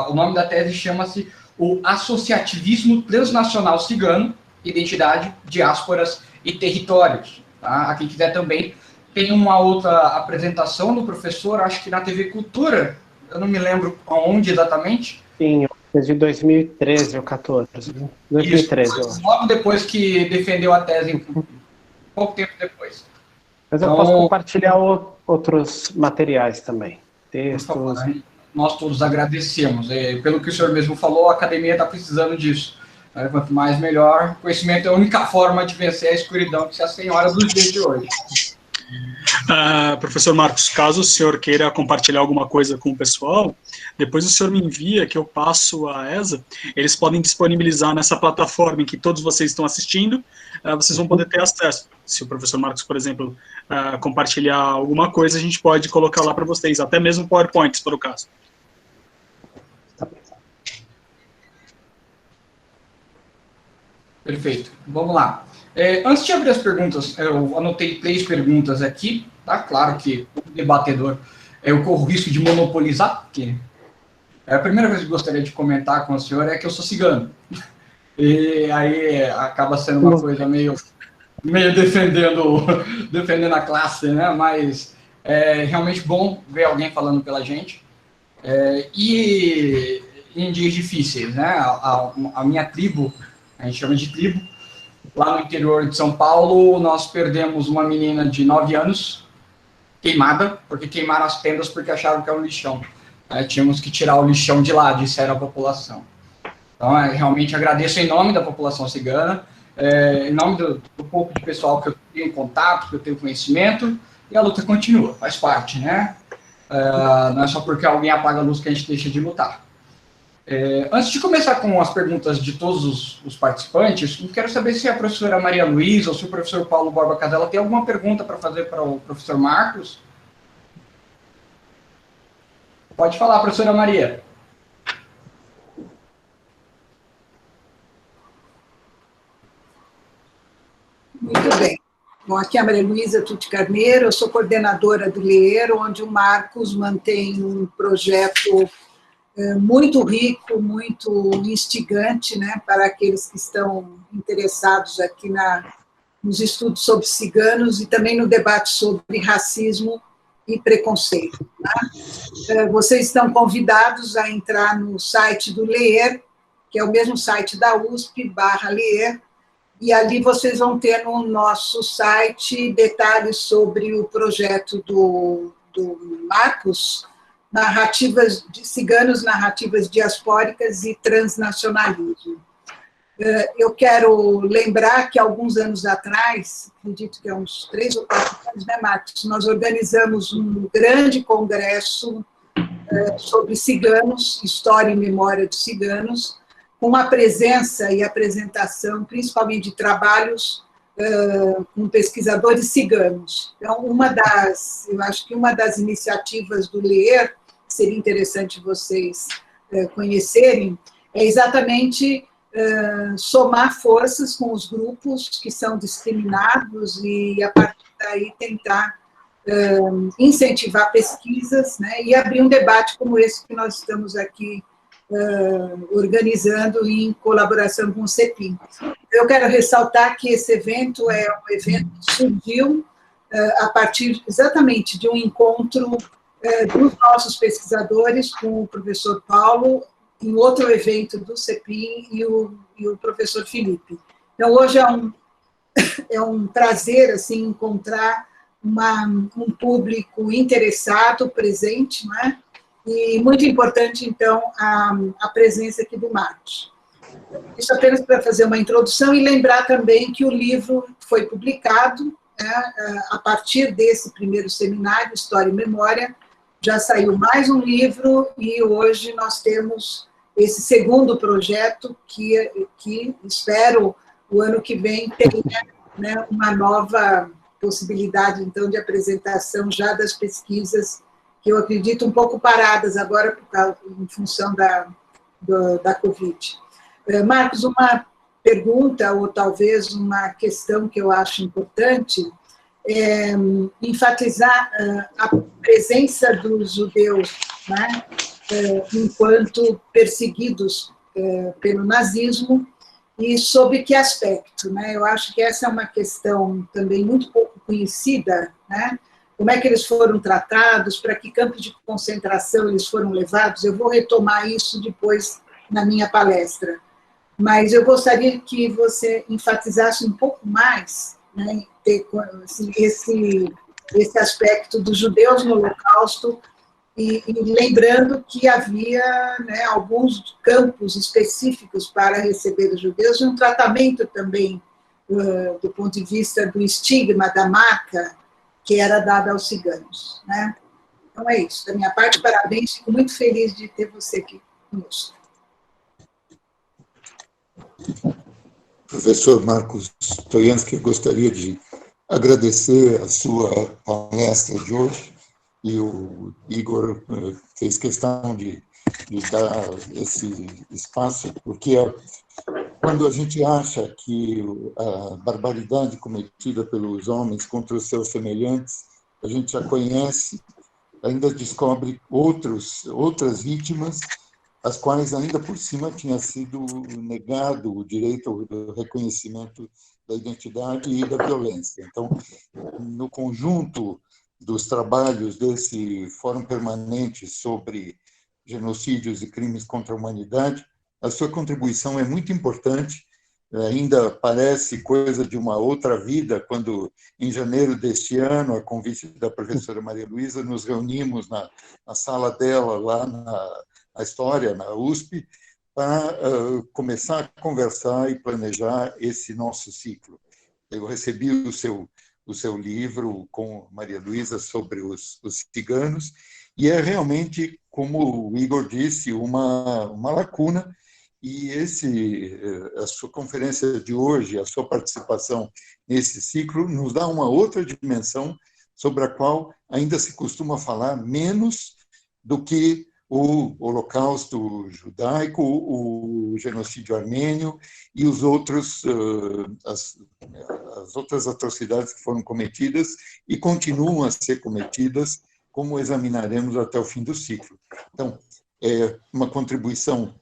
O nome da tese chama-se O Associativismo Transnacional Cigano, Identidade, Diásporas e Territórios. Tá? A quem quiser também, tem uma outra apresentação do professor, acho que na TV Cultura, eu não me lembro onde exatamente. Sim, de 2013 ou 14. 2013, Isso, logo depois que defendeu a tese, pouco tempo depois. Mas eu posso compartilhar outros materiais também. Textos. Por favor, né? Nós todos agradecemos. Pelo que o senhor mesmo falou, a academia está precisando disso. Quanto mais, melhor. Conhecimento é a única forma de vencer a escuridão, que é a senhora dos dias de hoje. Professor Marcos, caso o senhor queira compartilhar alguma coisa com o pessoal, depois o senhor me envia, que eu passo a ESA, eles podem disponibilizar nessa plataforma em que todos vocês estão assistindo, vocês vão poder ter acesso. Se o professor Marcos, por exemplo, compartilhar alguma coisa, a gente pode colocar lá para vocês, até mesmo PowerPoints, por o caso. Perfeito. Vamos lá. Antes de abrir as perguntas, eu anotei 3 perguntas aqui, tá? Claro que o debatedor, eu corro o risco de monopolizar, porque a primeira coisa que eu gostaria de comentar com o senhor é que eu sou cigano. E aí acaba sendo uma coisa meio defendendo a classe, né? Mas é realmente bom ver alguém falando pela gente. E em dias difíceis, né? A minha tribo, a gente chama de tribo, lá no interior de São Paulo, nós perdemos uma menina de 9 anos, queimada, porque queimaram as tendas porque acharam que era um lixão. Tínhamos que tirar o lixão de lá, disseram a população. Então, realmente agradeço em nome da população cigana, em nome do pouco de pessoal que eu tenho contato, que eu tenho conhecimento, e a luta continua, faz parte, né? Não é só porque alguém apaga a luz que a gente deixa de lutar. Antes de começar com as perguntas de todos os participantes, eu quero saber se a professora Maria Luísa ou se o professor Paulo Borba Casella tem alguma pergunta para fazer para o professor Marcos. Pode falar, professora Maria. Muito bem. Bom, aqui é a Maria Luísa Tuti Carneiro, eu sou coordenadora do LEER, onde o Marcos mantém um projeto muito rico, muito instigante, né, para aqueles que estão interessados aqui nos estudos sobre ciganos e também no debate sobre racismo e preconceito. Tá? Vocês estão convidados a entrar no site do LEER, que é o mesmo site da USP/LEER, e ali vocês vão ter no nosso site detalhes sobre o projeto do Marcos, narrativas de ciganos, narrativas diaspóricas e transnacionalismo. Eu quero lembrar que alguns anos atrás, acredito que há uns 3 ou 4 anos, né, Marcos, nós organizamos um grande congresso sobre ciganos, história e memória dos ciganos, com a presença e apresentação, principalmente de trabalhos com pesquisadores ciganos. Então, eu acho que uma das iniciativas do LEER, que seria interessante vocês conhecerem, é exatamente somar forças com os grupos que são discriminados e, a partir daí, tentar incentivar pesquisas, né, e abrir um debate como esse que nós estamos aqui organizando em colaboração com o CEPIM. Eu quero ressaltar que esse evento é um evento que surgiu a partir exatamente de um encontro dos nossos pesquisadores com o professor Paulo, em outro evento do CEPIM e o professor Felipe. Então, hoje é um prazer assim, encontrar um público interessado, presente, não é? E muito importante, então, a presença aqui do Marcos. Isso apenas para fazer uma introdução e lembrar também que o livro foi publicado a partir desse primeiro seminário, História e Memória, já saiu mais um livro e hoje nós temos esse segundo projeto que espero o ano que vem tenha né, uma nova possibilidade, então, de apresentação já das pesquisas, que eu acredito um pouco paradas agora em função da Covid. Marcos, uma pergunta, ou talvez uma questão que eu acho importante, é enfatizar a presença dos judeus, né, enquanto perseguidos pelo nazismo, e sob que aspecto, né? Eu acho que essa é uma questão também muito pouco conhecida, né? Como é que eles foram tratados, para que campos de concentração eles foram levados. Eu vou retomar isso depois na minha palestra. Mas eu gostaria que você enfatizasse um pouco mais, né, esse aspecto dos judeus no Holocausto, e lembrando que havia, né, alguns campos específicos para receber os judeus, e um tratamento também, do ponto de vista do estigma, da marca, que era dada aos ciganos. Né? Então é isso. Da minha parte, parabéns, fico muito feliz de ter você aqui conosco. Professor Marcos Stoyansky, eu gostaria de agradecer a sua palestra de hoje, e o Igor fez questão de dar esse espaço, porque quando a gente acha que a barbaridade cometida pelos homens contra os seus semelhantes, a gente já conhece, ainda descobre outras vítimas, as quais ainda por cima tinha sido negado o direito ao reconhecimento da identidade e da violência. Então, no conjunto dos trabalhos desse Fórum Permanente sobre genocídios e crimes contra a humanidade, a sua contribuição é muito importante. Ainda parece coisa de uma outra vida, quando, em janeiro deste ano, a convite da professora Maria Luísa, nos reunimos na sala dela, lá na História, na USP, para começar a conversar e planejar esse nosso ciclo. Eu recebi o seu livro com Maria Luísa sobre os ciganos, e é realmente, como o Igor disse, uma lacuna, e a sua conferência de hoje, a sua participação nesse ciclo, nos dá uma outra dimensão sobre a qual ainda se costuma falar menos do que o Holocausto judaico, o genocídio armênio e as outras atrocidades que foram cometidas e continuam a ser cometidas, como examinaremos até o fim do ciclo. Então, é uma contribuição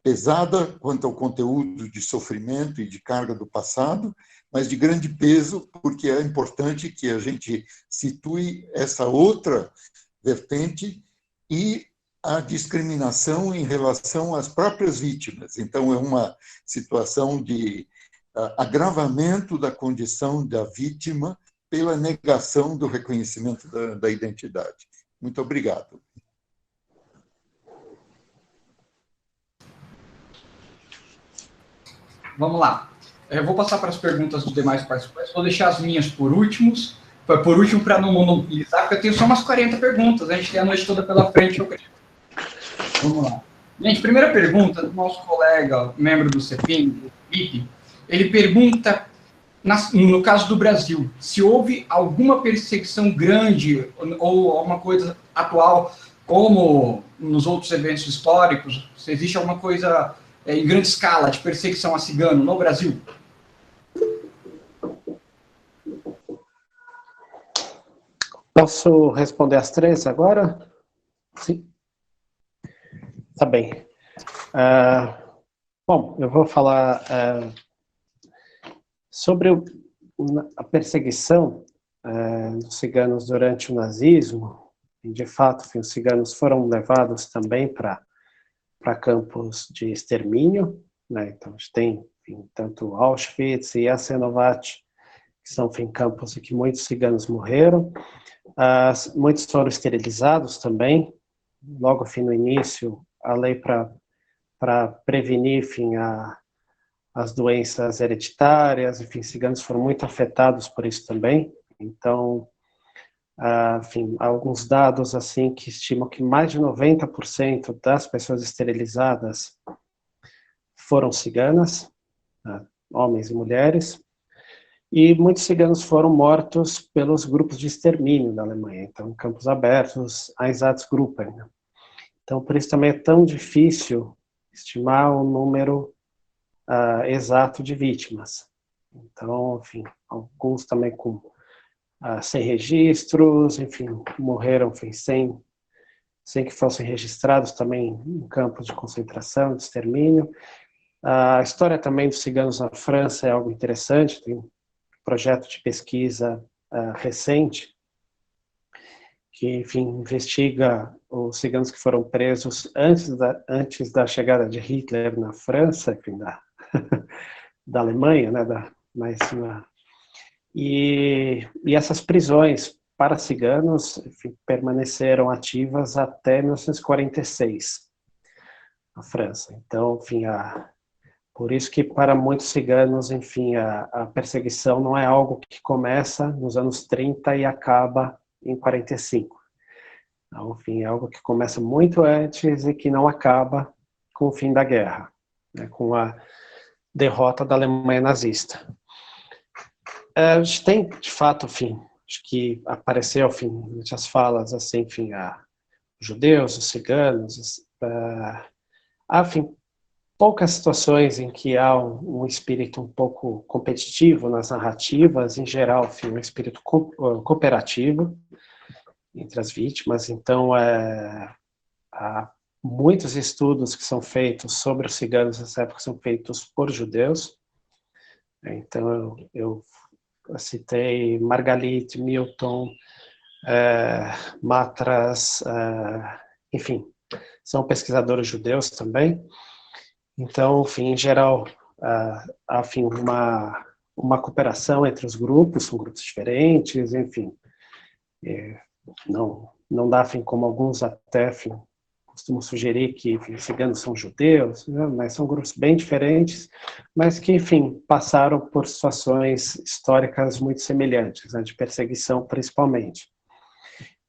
pesada quanto ao conteúdo de sofrimento e de carga do passado, mas de grande peso, porque é importante que a gente situe essa outra vertente e a discriminação em relação às próprias vítimas. Então, é uma situação de agravamento da condição da vítima pela negação do reconhecimento da identidade. Muito obrigado. Vamos lá. Eu vou passar para as perguntas dos demais participantes. Vou deixar as minhas por último, para não monopolizar, porque eu tenho só umas 40 perguntas. A gente tem a noite toda pela frente, eu acredito. Vamos lá. Gente, primeira pergunta do nosso colega, membro do CEPIM, do BIP. Ele pergunta, no caso do Brasil, se houve alguma perseguição grande ou alguma coisa atual, como nos outros eventos históricos, se existe alguma coisa em grande escala de perseguição a cigano no Brasil? Posso responder as três agora? Sim. Tá bem. Bom, eu vou falar sobre a perseguição dos ciganos durante o nazismo. E, de fato, os ciganos foram levados também para campos de extermínio, né? Então, a gente tem, enfim, tanto Auschwitz e Jasenovac, que são, enfim, campos em que muitos ciganos morreram. Muitos foram esterilizados também. Logo, no início, a lei para prevenir, enfim, as doenças hereditárias, enfim, ciganos foram muito afetados por isso também. Então, enfim, alguns dados assim que estimam que mais de 90% das pessoas esterilizadas foram ciganas, homens e mulheres. E muitos ciganos foram mortos pelos grupos de extermínio da Alemanha, então, campos abertos, Einsatzgruppen. Então, por isso também é tão difícil estimar o número exato de vítimas. Então, enfim, alguns também sem registros, enfim, morreram sem que fossem registrados também em campos de concentração, de extermínio. A história também dos ciganos na França é algo interessante, tem um projeto de pesquisa recente que, enfim, investiga os ciganos que foram presos antes da chegada de Hitler na França, enfim, da Alemanha, né, e essas prisões para ciganos, enfim, permaneceram ativas até 1946, na França. Então, enfim, por isso que para muitos ciganos, enfim, a perseguição não é algo que começa nos anos 30 e acaba em 45. Então, enfim, é algo que começa muito antes e que não acaba com o fim da guerra, né, com a derrota da Alemanha nazista. A gente tem, de fato, enfim, acho que apareceu, enfim, as falas, assim, enfim, os judeus, os ciganos, enfim, poucas situações em que há um espírito um pouco competitivo nas narrativas, em geral, enfim, um espírito cooperativo entre as vítimas. Então, há muitos estudos que são feitos sobre os ciganos nessa época são feitos por judeus. Então, eu citei Margalit, Milton, Matras, enfim, são pesquisadores judeus também. Então, enfim, em geral, há enfim, uma cooperação entre os grupos, são grupos diferentes, enfim. Não dá, enfim, como alguns até, enfim, costumam sugerir que, enfim, ciganos são judeus, né, mas são grupos bem diferentes, mas que, enfim, passaram por situações históricas muito semelhantes, né, de perseguição principalmente.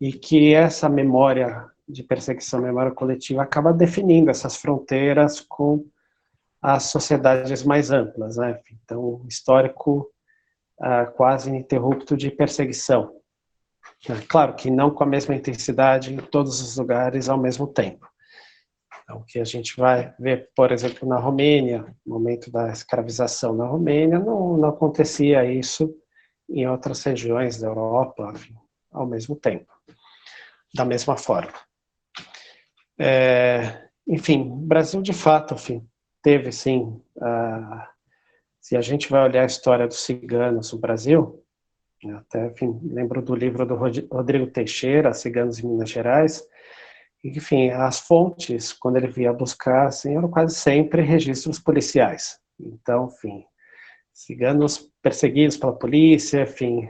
E que essa memória de perseguição, memória coletiva, acaba definindo essas fronteiras com as sociedades mais amplas, né? Então, um histórico quase ininterrupto de perseguição. Claro que não com a mesma intensidade em todos os lugares ao mesmo tempo. Então, o que a gente vai ver, por exemplo, na Romênia, no momento da escravização na Romênia, não acontecia isso em outras regiões da Europa, enfim, ao mesmo tempo, da mesma forma. Enfim, o Brasil, de fato, enfim, teve, sim, se a gente vai olhar a história dos ciganos no Brasil, até, enfim, lembro do livro do Rodrigo Teixeira, Ciganos em Minas Gerais, e, enfim, as fontes, quando ele via buscar, assim, eram quase sempre registros policiais. Então, enfim, ciganos perseguidos pela polícia, enfim,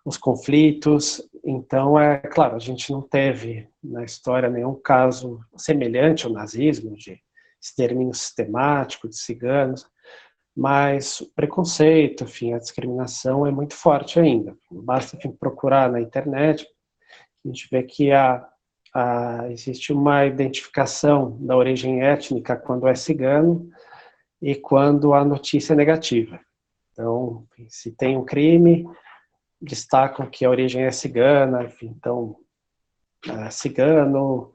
os conflitos. Então, claro, a gente não teve na história nenhum caso semelhante ao nazismo, de extermínio sistemático de ciganos, mas o preconceito, enfim, a discriminação é muito forte ainda. Basta, enfim, procurar na internet, a gente vê que existe uma identificação da origem étnica quando é cigano e quando a notícia é negativa. Então, enfim, se tem um crime, destacam que a origem é cigana, enfim, então, cigano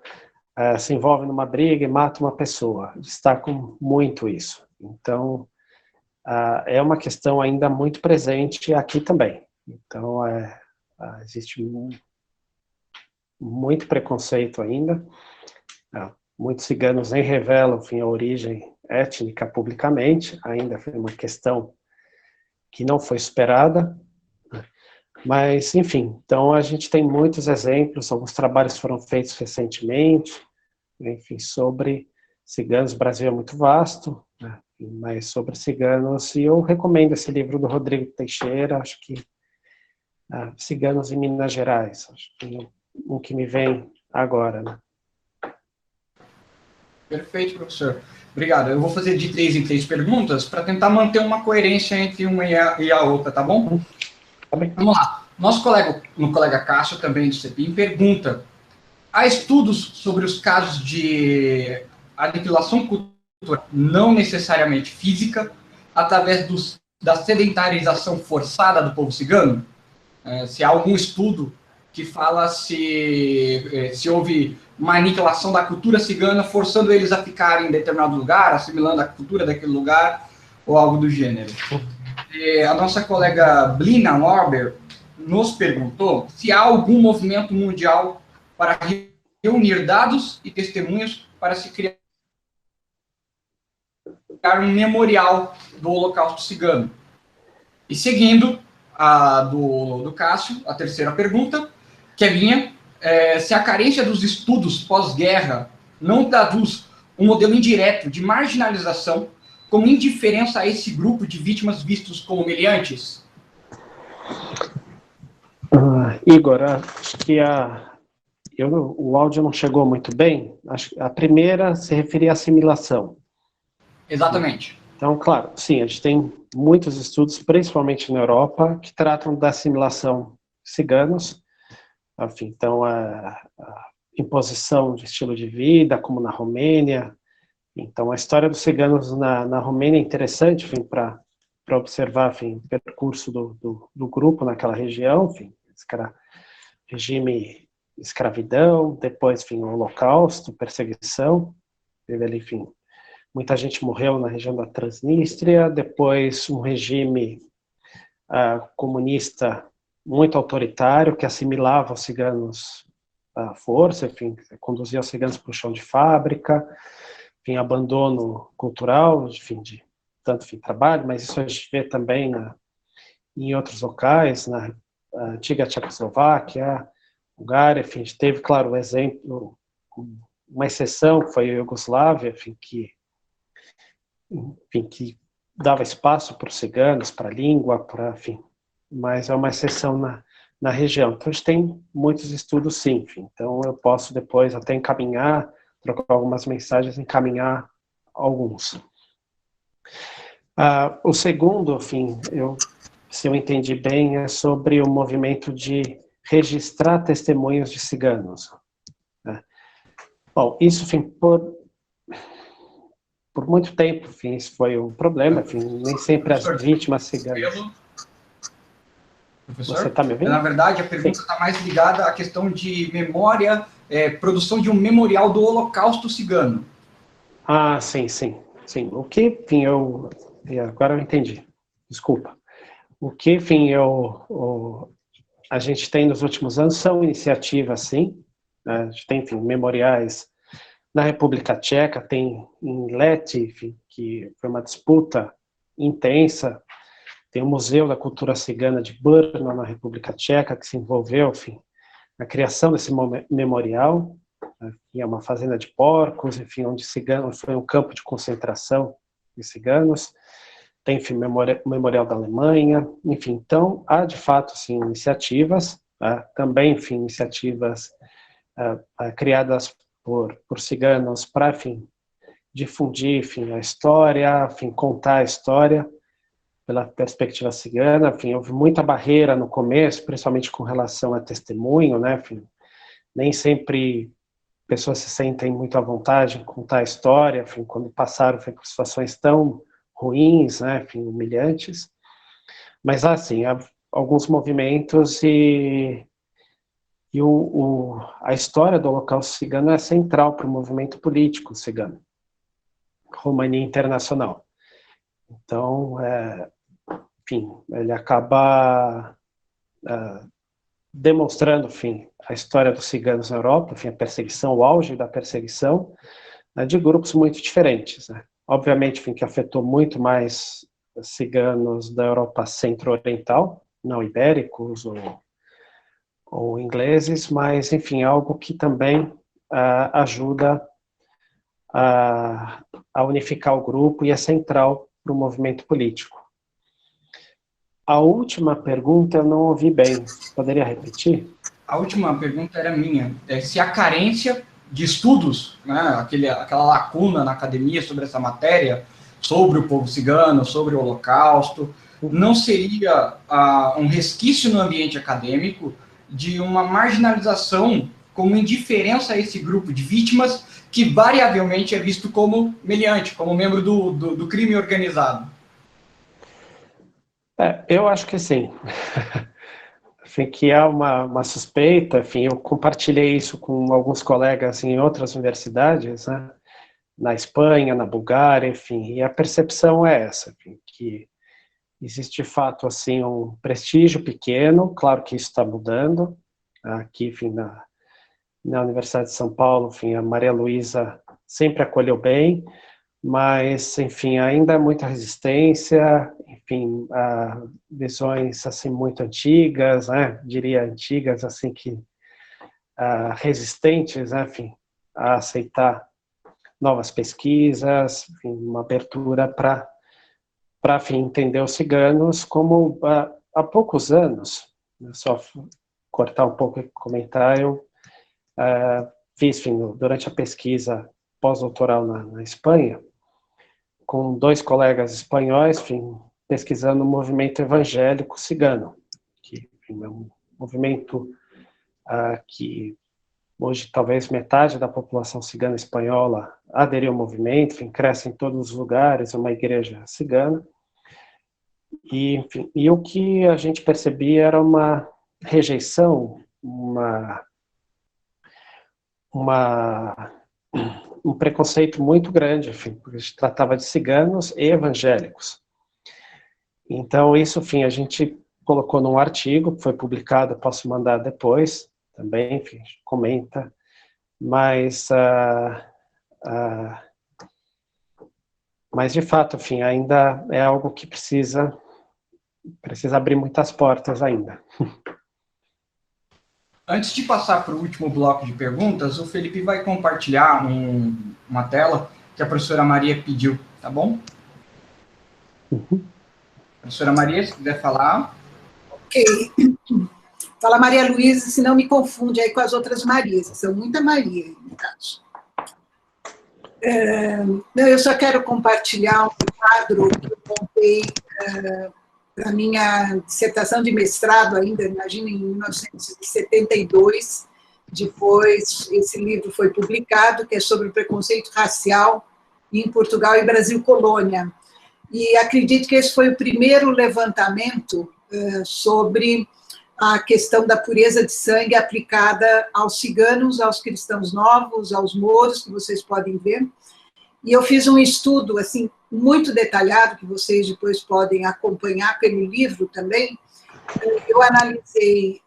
se envolve numa briga e mata uma pessoa, destacam muito isso. Então, é uma questão ainda muito presente aqui também. Então, existe muito preconceito ainda. Muitos ciganos nem revelam, enfim, a origem étnica publicamente, ainda foi uma questão que não foi superada. Mas, enfim, então a gente tem muitos exemplos, alguns trabalhos foram feitos recentemente, enfim, sobre ciganos. O Brasil é muito vasto, né, mas sobre ciganos, e eu recomendo esse livro do Rodrigo Teixeira, acho que Ciganos em Minas Gerais, acho que é um que me vem agora, né. Perfeito, professor. Obrigado. Eu vou fazer de 3 em 3 perguntas para tentar manter uma coerência entre uma e a outra, tá bom? Tá bem. Vamos lá. Nosso colega Cássio, também do CEPIM, pergunta: há estudos sobre os casos de aniquilação cultural, não necessariamente física, através dos da sedentarização forçada do povo cigano? Se há algum estudo que fala se houve uma aniquilação da cultura cigana, forçando eles a ficarem em determinado lugar, assimilando a cultura daquele lugar, ou algo do gênero. A nossa colega Blina Norber nos perguntou se há algum movimento mundial para reunir dados e testemunhos para se criar um memorial do Holocausto Cigano. E seguindo a do Cássio, a terceira pergunta, que é minha, se a carência dos estudos pós-guerra não traduz um modelo indireto de marginalização como indiferença a esse grupo de vítimas vistos como humilhantes? Igor, acho que o áudio não chegou muito bem. Acho que a primeira se referia à assimilação. Exatamente. Então, claro, sim, a gente tem muitos estudos, principalmente na Europa, que tratam da assimilação de ciganos. Enfim, então, a imposição de estilo de vida, como na Romênia. Então, a história dos ciganos na Romênia é interessante, enfim, para observar, enfim, o percurso do grupo naquela região, enfim, regime de escravidão, depois, enfim, o Holocausto, perseguição, enfim, muita gente morreu na região da Transnistria, depois um regime comunista muito autoritário, que assimilava os ciganos à força, enfim, conduzia os ciganos para o chão de fábrica, enfim, abandono cultural, enfim, de tanto trabalho, mas isso a gente vê também em outros locais, na antiga Tchecoslováquia, Bulgária, enfim, a gente teve, claro, um exemplo, uma exceção, que foi a Iugoslávia, enfim, que dava espaço para os ciganos, para a língua, enfim, mas é uma exceção na região. Então, a gente tem muitos estudos, sim, enfim, então eu posso depois até encaminhar, trocar algumas mensagens, encaminhar alguns. O segundo, enfim, se eu entendi bem, é sobre o movimento de registrar testemunhos de ciganos. Bom, isso, enfim, por muito tempo, enfim, isso foi um problema, enfim, nem sempre as vítimas ciganas... Professor, você está me ouvindo? Na verdade, a pergunta está mais ligada à questão de memória, produção de um memorial do Holocausto Cigano. Sim. O que, enfim, agora eu entendi, desculpa. O que, enfim, a gente tem nos últimos anos são iniciativas, sim, né? A gente tem, enfim, memoriais na República Tcheca, tem em Lety, enfim, que foi uma disputa intensa. Tem o Museu da Cultura Cigana de Brno, na República Tcheca, que se envolveu, enfim, na criação desse memorial, que é uma fazenda de porcos, enfim, onde ciganos foi um campo de concentração de ciganos. Tem, enfim, o Memorial da Alemanha, enfim, então há de fato, sim, iniciativas, também, enfim, iniciativas criadas por ciganos para, enfim, difundir, enfim, a história, enfim, contar a história pela perspectiva cigana. Enfim, houve muita barreira no começo, principalmente com relação a testemunho, né, enfim, nem sempre pessoas se sentem muito à vontade em contar a história, enfim, quando passaram por situações tão ruins, né, enfim, humilhantes, mas assim, há alguns movimentos e a história do Holocausto Cigano é central para o movimento político cigano, Romania Internacional. Então, enfim, ele acaba demonstrando, enfim, a história dos ciganos na Europa, enfim, a perseguição, o auge da perseguição, de grupos muito diferentes, né? Obviamente, enfim, que afetou muito mais ciganos da Europa centro-oriental, não ibéricos ou ingleses, mas, enfim, algo que também ajuda a unificar o grupo e é central para o movimento político. A última pergunta eu não ouvi bem. Poderia repetir? A última pergunta era minha. Se a carência de estudos, né, aquela lacuna na academia sobre essa matéria, sobre o povo cigano, sobre o Holocausto, não seria um resquício no ambiente acadêmico de uma marginalização como indiferença a esse grupo de vítimas que variavelmente é visto como meliante, como membro do crime organizado? Eu acho que sim. Enfim, que há uma suspeita, enfim, eu compartilhei isso com alguns colegas em outras universidades, né, na Espanha, na Bulgária, enfim, e a percepção é essa, enfim, que existe de fato assim um prestígio pequeno, claro que isso está mudando, aqui, enfim, na Universidade de São Paulo, enfim, a Maria Luísa sempre acolheu bem, mas, enfim, ainda há muita resistência, enfim, visões, assim, muito antigas, né, diria antigas, assim, que resistentes, né, enfim, a aceitar novas pesquisas, enfim, uma abertura para enfim, entender os ciganos como, há poucos anos, só cortar um pouco e comentar, eu fiz, enfim, durante a pesquisa pós-doutoral na Espanha, com 2 colegas espanhóis, enfim, pesquisando o movimento evangélico cigano, que, enfim, é um movimento que hoje talvez metade da população cigana espanhola aderiu ao movimento, enfim, cresce em todos os lugares, uma igreja cigana, e, enfim, e o que a gente percebia era uma rejeição, um preconceito muito grande, enfim, porque se tratava de ciganos e evangélicos. Então, isso, enfim, a gente colocou num artigo, que foi publicado, posso mandar depois, também, enfim, comenta, mas de fato, enfim, ainda é algo que precisa abrir muitas portas ainda. Antes de passar para o último bloco de perguntas, o Felipe vai compartilhar uma tela que a professora Maria pediu, tá bom? Professora Maria, se quiser falar. Ok. Fala Maria Luísa, se não me confunde aí com as outras Marias, são muita Maria, no caso. Eu só quero compartilhar um quadro que eu montei para a minha dissertação de mestrado ainda, imagina, em 1972, depois esse livro foi publicado, que é sobre o preconceito racial em Portugal e Brasil Colônia. E acredito que esse foi o primeiro levantamento sobre a questão da pureza de sangue aplicada aos ciganos, aos cristãos novos, aos mouros, que vocês podem ver. E eu fiz um estudo, assim, muito detalhado, que vocês depois podem acompanhar pelo livro também. Eu analisei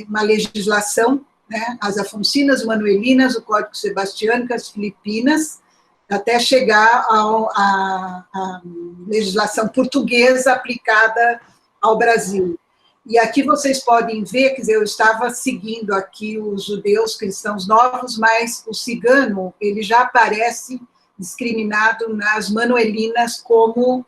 uma legislação, né, as afoncinas, manuelinas, o Código Sebastiânico, as filipinas, até chegar à legislação portuguesa aplicada ao Brasil. E aqui vocês podem ver, quer dizer, eu estava seguindo aqui os judeus cristãos novos, mas o cigano, ele já aparece discriminado nas manuelinas como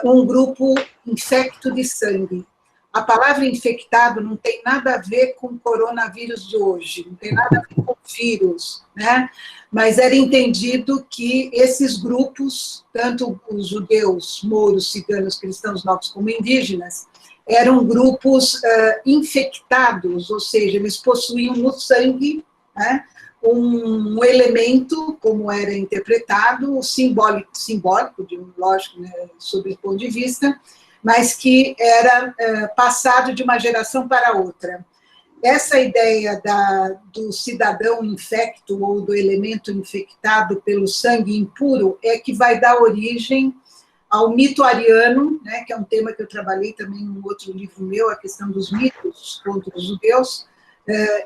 um grupo infecto de sangue. A palavra infectado não tem nada a ver com o coronavírus de hoje, não tem nada a ver com vírus, né? Mas era entendido que esses grupos, tanto os judeus, mouros, ciganos, cristãos novos, como indígenas, eram grupos infectados, ou seja, eles possuíam no sangue, né, um elemento, como era interpretado, simbólico, lógico, né, sob o ponto de vista, mas que era passado de uma geração para outra. Essa ideia do cidadão infecto ou do elemento infectado pelo sangue impuro é que vai dar origem ao mito ariano, né, que é um tema que eu trabalhei também em um outro livro meu, a questão dos mitos contra os judeus,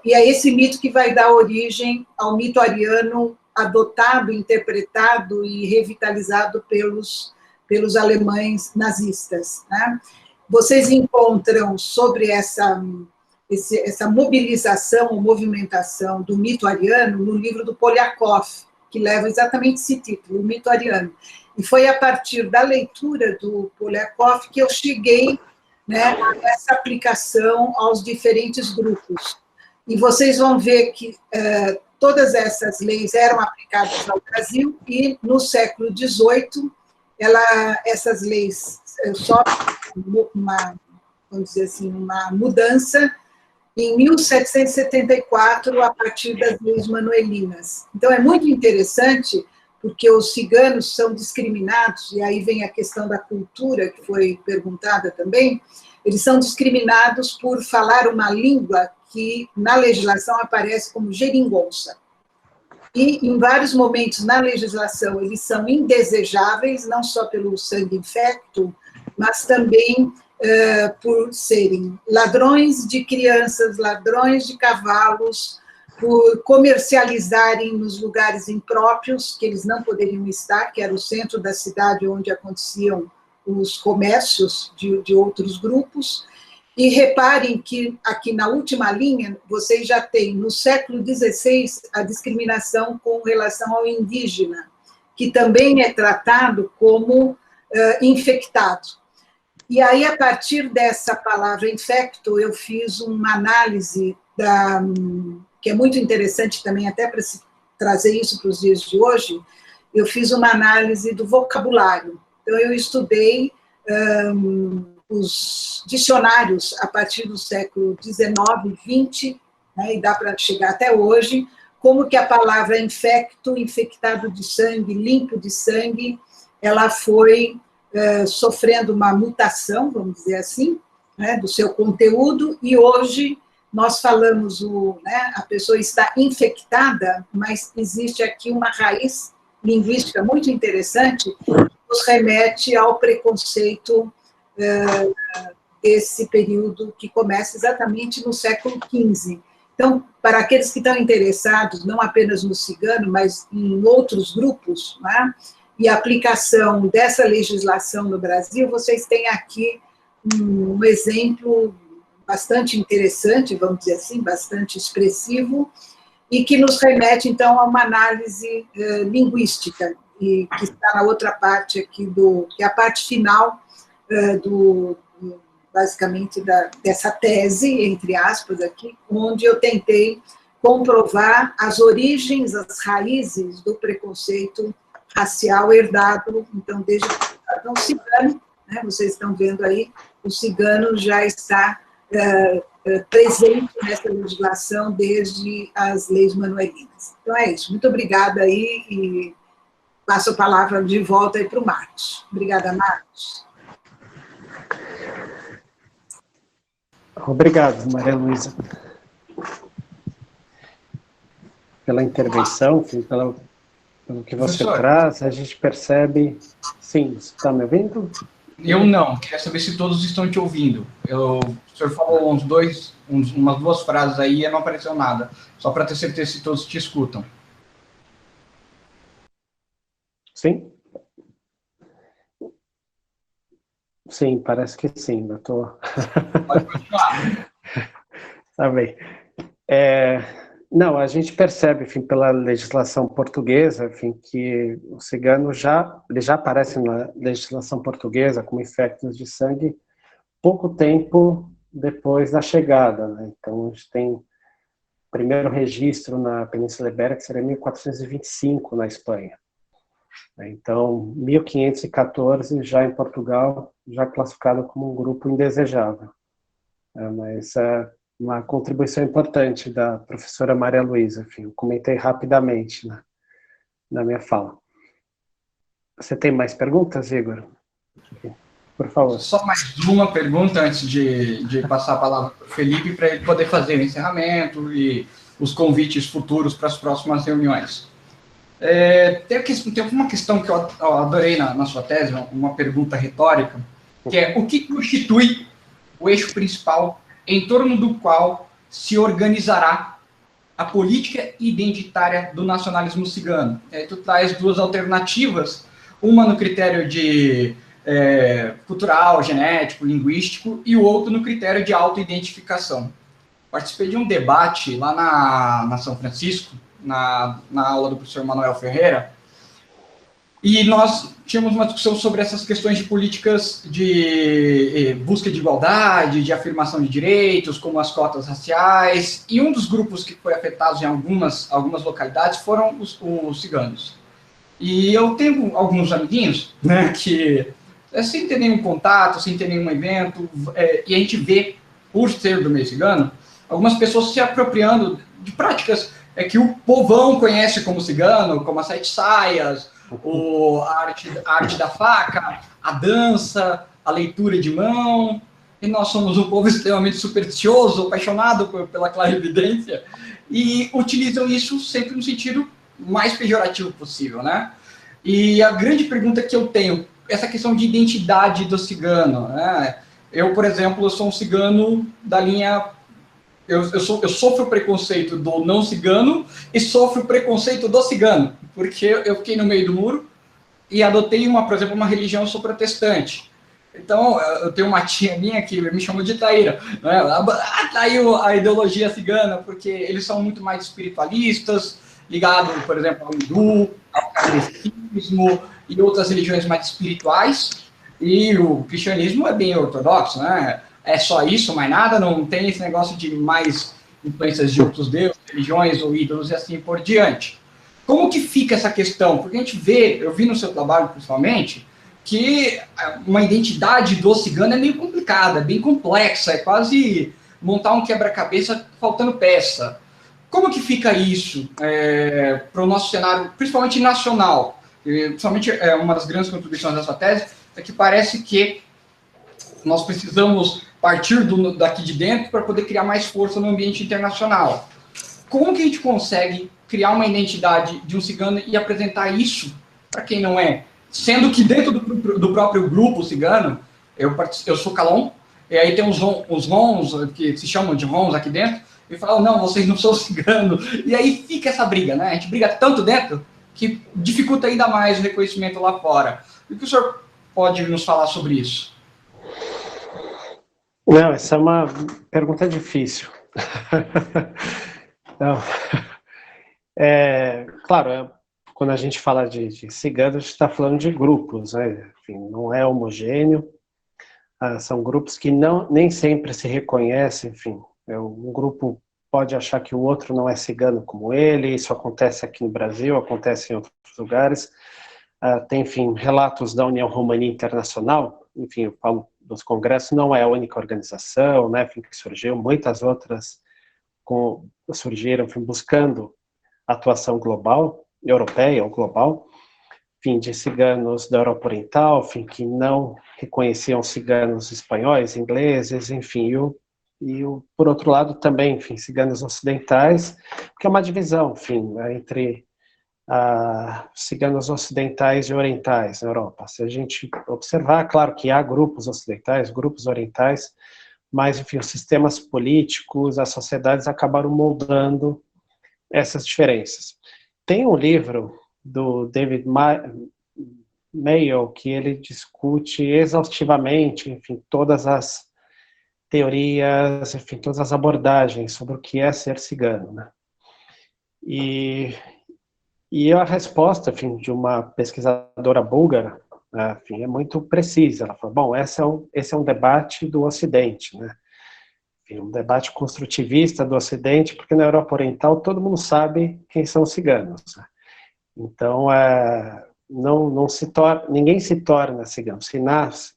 e é esse mito que vai dar origem ao mito ariano adotado, interpretado e revitalizado pelos alemães nazistas, né? Vocês encontram sobre essa mobilização ou movimentação do mito ariano no livro do Poliakov, que leva exatamente esse título, o mito ariano. E foi a partir da leitura do Poliakov que eu cheguei, né, a essa aplicação aos diferentes grupos. E vocês vão ver que todas essas leis eram aplicadas ao Brasil e, no século XVIII, essas leis sofrem vamos dizer assim, uma mudança em 1774, a partir das leis manuelinas. Então, é muito interessante, porque os ciganos são discriminados, e aí vem a questão da cultura, que foi perguntada também, eles são discriminados por falar uma língua que na legislação aparece como geringonça. E em vários momentos na legislação eles são indesejáveis, não só pelo sangue infecto, mas também por serem ladrões de crianças, ladrões de cavalos, por comercializarem nos lugares impróprios, que eles não poderiam estar, que era o centro da cidade onde aconteciam os comércios de outros grupos. E reparem que aqui na última linha, vocês já têm, no século XVI, a discriminação com relação ao indígena, que também é tratado como infectado. E aí, a partir dessa palavra infecto, eu fiz uma análise que é muito interessante também, até para trazer isso para os dias de hoje, eu fiz uma análise do vocabulário. Então, eu estudei os dicionários a partir do século XIX, XX, né, e dá para chegar até hoje, como que a palavra infecto, infectado de sangue, limpo de sangue, ela foi sofrendo uma mutação, vamos dizer assim, né, do seu conteúdo, e hoje nós falamos, a pessoa está infectada, mas existe aqui uma raiz linguística muito interessante, que nos remete ao preconceito desse período que começa exatamente no século XV. Então, para aqueles que estão interessados, não apenas no cigano, mas em outros grupos, né, e a aplicação dessa legislação no Brasil, vocês têm aqui um exemplo bastante interessante, vamos dizer assim, bastante expressivo, e que nos remete, então, a uma análise linguística, e que está na outra parte aqui, que é a parte final basicamente, dessa tese, entre aspas, aqui, onde eu tentei comprovar as origens, as raízes do preconceito racial herdado, então, desde o cigano, né, vocês estão vendo aí, o cigano já está presente nessa legislação desde as leis manuelinas. Então, é isso. Muito obrigada aí, e passo a palavra de volta aí para o Marcos. Obrigada, Marcos. Obrigado, Maria Luísa, pela intervenção, pelo que você traz. A gente percebe... Sim, você está me ouvindo? Eu não, queria saber se todos estão te ouvindo. O senhor falou umas duas frases aí e não apareceu nada, só para ter certeza se todos te escutam. Sim? Sim, parece que sim, doutor. Pode continuar. Tá bem. Não, a gente percebe, enfim, pela legislação portuguesa, enfim, que o cigano ele já aparece na legislação portuguesa como infectos de sangue pouco tempo depois da chegada, né? Então, a gente tem o primeiro registro na Península Ibérica, que seria 1425, na Espanha. Então, 1514, já em Portugal, já classificado como um grupo indesejável. Mas uma contribuição importante da professora Maria Luísa, enfim, eu comentei rapidamente na minha fala. Você tem mais perguntas, Igor? Por favor. Só mais uma pergunta antes de passar a palavra para o Felipe, para ele poder fazer o encerramento e os convites futuros para as próximas reuniões. Tem uma questão que eu adorei na sua tese, uma pergunta retórica, que é: o que constitui o eixo principal em torno do qual se organizará a política identitária do nacionalismo cigano? Tu traz duas alternativas, uma no critério de cultural, genético, linguístico, e o outro no critério de autoidentificação. Participei de um debate lá na São Francisco, na aula do professor Manuel Ferreira, e nós tínhamos uma discussão sobre essas questões de políticas de busca de igualdade, de afirmação de direitos, como as cotas raciais, e um dos grupos que foi afetado em algumas localidades foram os ciganos. E eu tenho alguns amiguinhos, né, que, sem ter nenhum contato, sem ter nenhum evento, e a gente vê, por ser do meio cigano, algumas pessoas se apropriando de práticas que o povão conhece como cigano, como as 7 saias, a arte da faca, a dança, a leitura de mão, e nós somos um povo extremamente supersticioso, apaixonado pela clarividência, e utilizam isso sempre no sentido mais pejorativo possível, né? E a grande pergunta que eu tenho, essa questão de identidade do cigano, né? Eu, por exemplo, eu sou um cigano da linha... Eu sofro preconceito do não cigano e sofro preconceito do cigano, porque eu fiquei no meio do muro e adotei, por exemplo, uma religião, eu sou protestante. Então, eu tenho uma tia minha que me chamou de traíra, né? Traiu a ideologia cigana, porque eles são muito mais espiritualistas, ligados, por exemplo, ao hindu, ao catolicismo e outras religiões mais espirituais, e o cristianismo é bem ortodoxo, né? É só isso, mais nada, não tem esse negócio de mais influências de outros deuses, religiões ou ídolos e assim por diante. Como que fica essa questão? Porque a gente vê, eu vi no seu trabalho principalmente, que uma identidade do cigano é meio complicada, bem complexa, é quase montar um quebra-cabeça faltando peça. Como que fica isso para o nosso cenário, principalmente nacional? Principalmente uma das grandes contribuições da sua tese é que parece que nós precisamos partir daqui de dentro para poder criar mais força no ambiente internacional. Como que a gente consegue criar uma identidade de um cigano e apresentar isso para quem não é? Sendo que dentro do próprio grupo cigano, eu sou Calon, e aí tem os Rons, que se chamam de Rons aqui dentro, e falam, não, vocês não são ciganos. E aí fica essa briga, né? A gente briga tanto dentro que dificulta ainda mais o reconhecimento lá fora. O que o senhor pode nos falar sobre isso? Não, essa é uma pergunta difícil. Não. Claro, quando a gente fala de ciganos, a gente está falando de grupos, né? Enfim, não é homogêneo, são grupos que nem sempre se reconhecem, enfim, um grupo pode achar que o outro não é cigano como ele, isso acontece aqui no Brasil, acontece em outros lugares, tem, enfim, relatos da União Romani Internacional, enfim, eu falo dos congressos, não é a única organização, né, enfim, que surgiu, muitas outras surgiram, enfim, buscando atuação global, europeia ou global, enfim, de ciganos da Europa Oriental, enfim, que não reconheciam ciganos espanhóis, ingleses, enfim, por outro lado também, enfim, ciganos ocidentais, que é uma divisão, enfim, entre ciganos ocidentais e orientais na Europa. Se a gente observar, claro que há grupos ocidentais, grupos orientais, mas, enfim, os sistemas políticos, as sociedades acabaram moldando essas diferenças. Tem um livro do David Mayo que ele discute exaustivamente, enfim, todas as teorias, enfim, todas as abordagens sobre o que é ser cigano, né? E a resposta, enfim, de uma pesquisadora búlgara, enfim, é muito precisa. Ela fala, bom, esse é um debate do Ocidente, né? Enfim, um debate construtivista do Ocidente, porque na Europa Oriental todo mundo sabe quem são os ciganos, né? Então, ninguém se torna cigano, se nasce,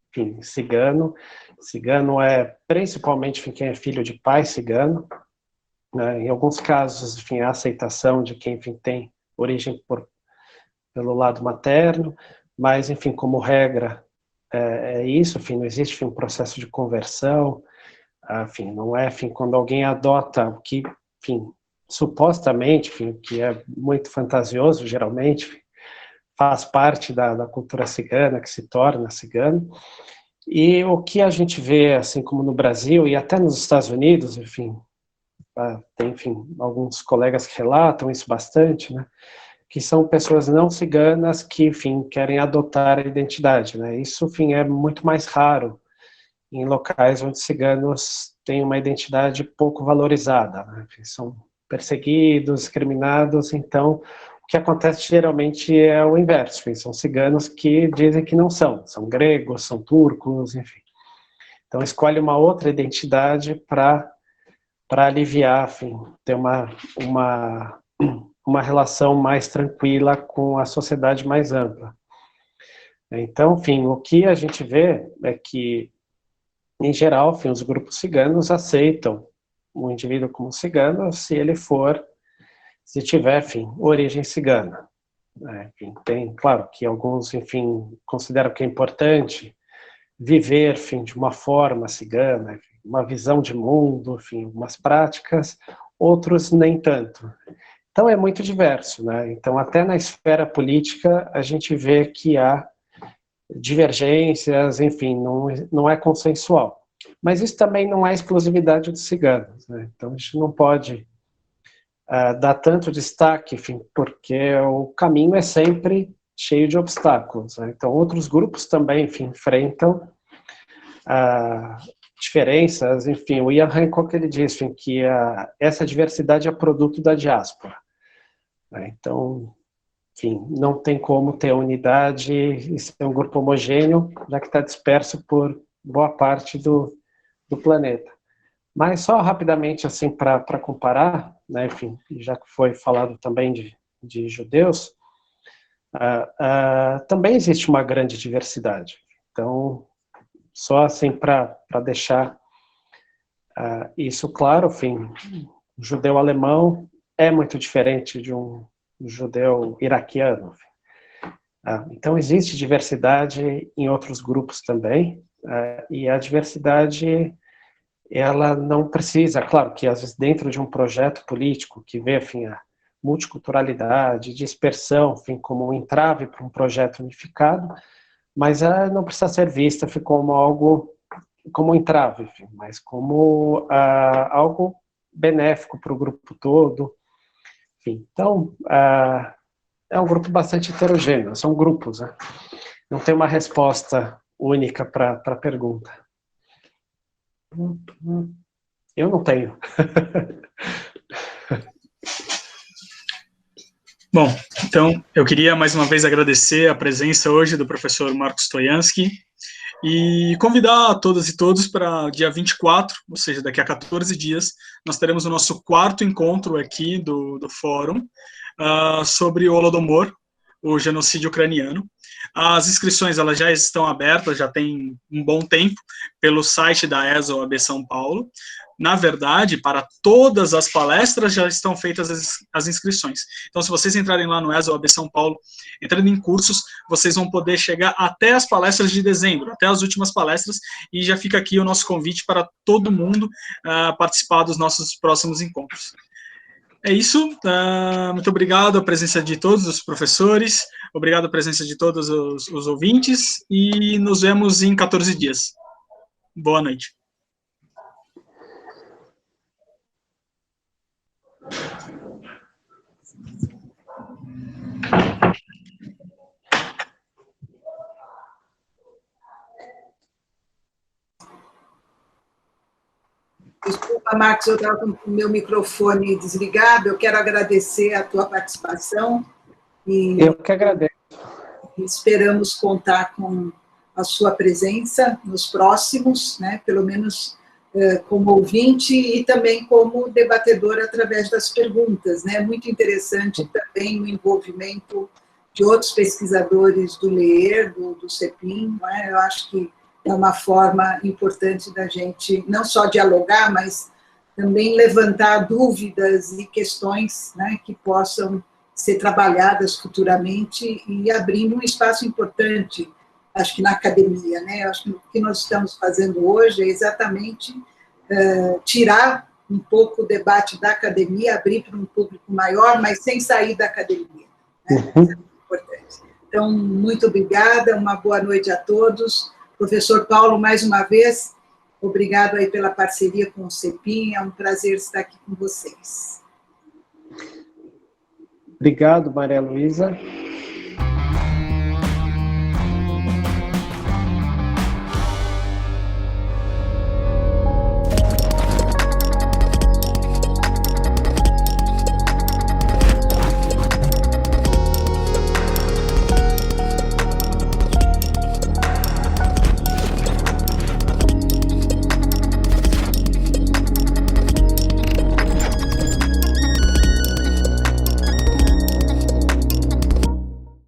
enfim, cigano. Cigano é principalmente, enfim, quem é filho de pai cigano, né? Em alguns casos, enfim, a aceitação de quem, enfim, tem origem pelo lado materno, mas, enfim, como regra, é isso, enfim, não existe, enfim, um processo de conversão, enfim, não é, enfim, quando alguém adota o que, enfim, supostamente, enfim, que é muito fantasioso, geralmente, faz parte da cultura cigana, que se torna cigano, e o que a gente vê, assim como no Brasil e até nos Estados Unidos, enfim, tem, enfim, alguns colegas que relatam isso bastante, né, que são pessoas não ciganas que, enfim, querem adotar a identidade, né, isso, enfim, é muito mais raro em locais onde ciganos têm uma identidade pouco valorizada, né, enfim, são perseguidos, discriminados, então o que acontece geralmente é o inverso, enfim, são ciganos que dizem que não são gregos, são turcos, enfim. Então escolhe uma outra identidade para aliviar, enfim, ter uma relação mais tranquila com a sociedade mais ampla. Então, enfim, o que a gente vê é que, em geral, enfim, os grupos ciganos aceitam o indivíduo como cigano se tiver, enfim, origem cigana. Enfim, tem, claro, que alguns, enfim, consideram que é importante viver, enfim, de uma forma cigana, enfim, uma visão de mundo, enfim, umas práticas, outros nem tanto. Então é muito diverso, né? Então até na esfera política a gente vê que há divergências, enfim, não é consensual. Mas isso também não é exclusividade dos ciganos, né? Então a gente não pode dar tanto destaque, enfim, porque o caminho é sempre cheio de obstáculos, né? Então outros grupos também, enfim, enfrentam diferenças, enfim, o Ian Hancock ele diz, enfim, que essa diversidade é produto da diáspora, né? Então, enfim, não tem como ter unidade e ser um grupo homogêneo, já que está disperso por boa parte do planeta. Mas só rapidamente, assim, para comparar, né, enfim, já que foi falado também de judeus, também existe uma grande diversidade. Então, só assim para deixar isso claro, enfim, o judeu alemão é muito diferente de um judeu iraquiano. Então, existe diversidade em outros grupos também, e a diversidade, ela não precisa, claro, que às vezes dentro de um projeto político que vê, enfim, a multiculturalidade, dispersão, enfim, como um entrave para um projeto unificado, mas ela não precisa ser vista como algo, como um entrave, enfim, mas como algo benéfico para o grupo todo. Enfim, então, é um grupo bastante heterogêneo, são grupos, né? Não tem uma resposta única para a pergunta. Eu não tenho. Bom, então eu queria mais uma vez agradecer a presença hoje do professor Marcos Stoyanski e convidar a todas e todos para dia 24, ou seja, daqui a 14 dias, nós teremos o nosso 4º encontro aqui do fórum sobre o Holodomor, o genocídio ucraniano. As inscrições elas já estão abertas, já tem um bom tempo, pelo site da ESO-AB São Paulo. Na verdade, para todas as palestras já estão feitas as inscrições. Então, se vocês entrarem lá no ESO-AB São Paulo, entrando em cursos, vocês vão poder chegar até as palestras de dezembro, até as últimas palestras, e já fica aqui o nosso convite para todo mundo participar dos nossos próximos encontros. É isso, muito obrigado a presença de todos os professores, obrigado a presença de todos os ouvintes, e nos vemos em 14 dias. Boa noite. Desculpa, Marcos, eu estava com o meu microfone desligado. Eu quero agradecer a tua participação. Eu que agradeço. Esperamos contar com a sua presença nos próximos, né, pelo menos como ouvinte e também como debatedor através das perguntas, né? Muito interessante também o envolvimento de outros pesquisadores do LEER, do CEPIM, né? Eu acho que é uma forma importante da gente não só dialogar, mas também levantar dúvidas e questões, né, que possam ser trabalhadas futuramente e abrindo um espaço importante, acho que na academia, né? Acho que o que nós estamos fazendo hoje é exatamente tirar um pouco o debate da academia, abrir para um público maior, mas sem sair da academia, né? Isso é muito importante. Então, muito obrigada, uma boa noite a todos. Professor Paulo, mais uma vez, obrigado aí pela parceria com o CEPIM, é um prazer estar aqui com vocês. Obrigado, Maria Luísa.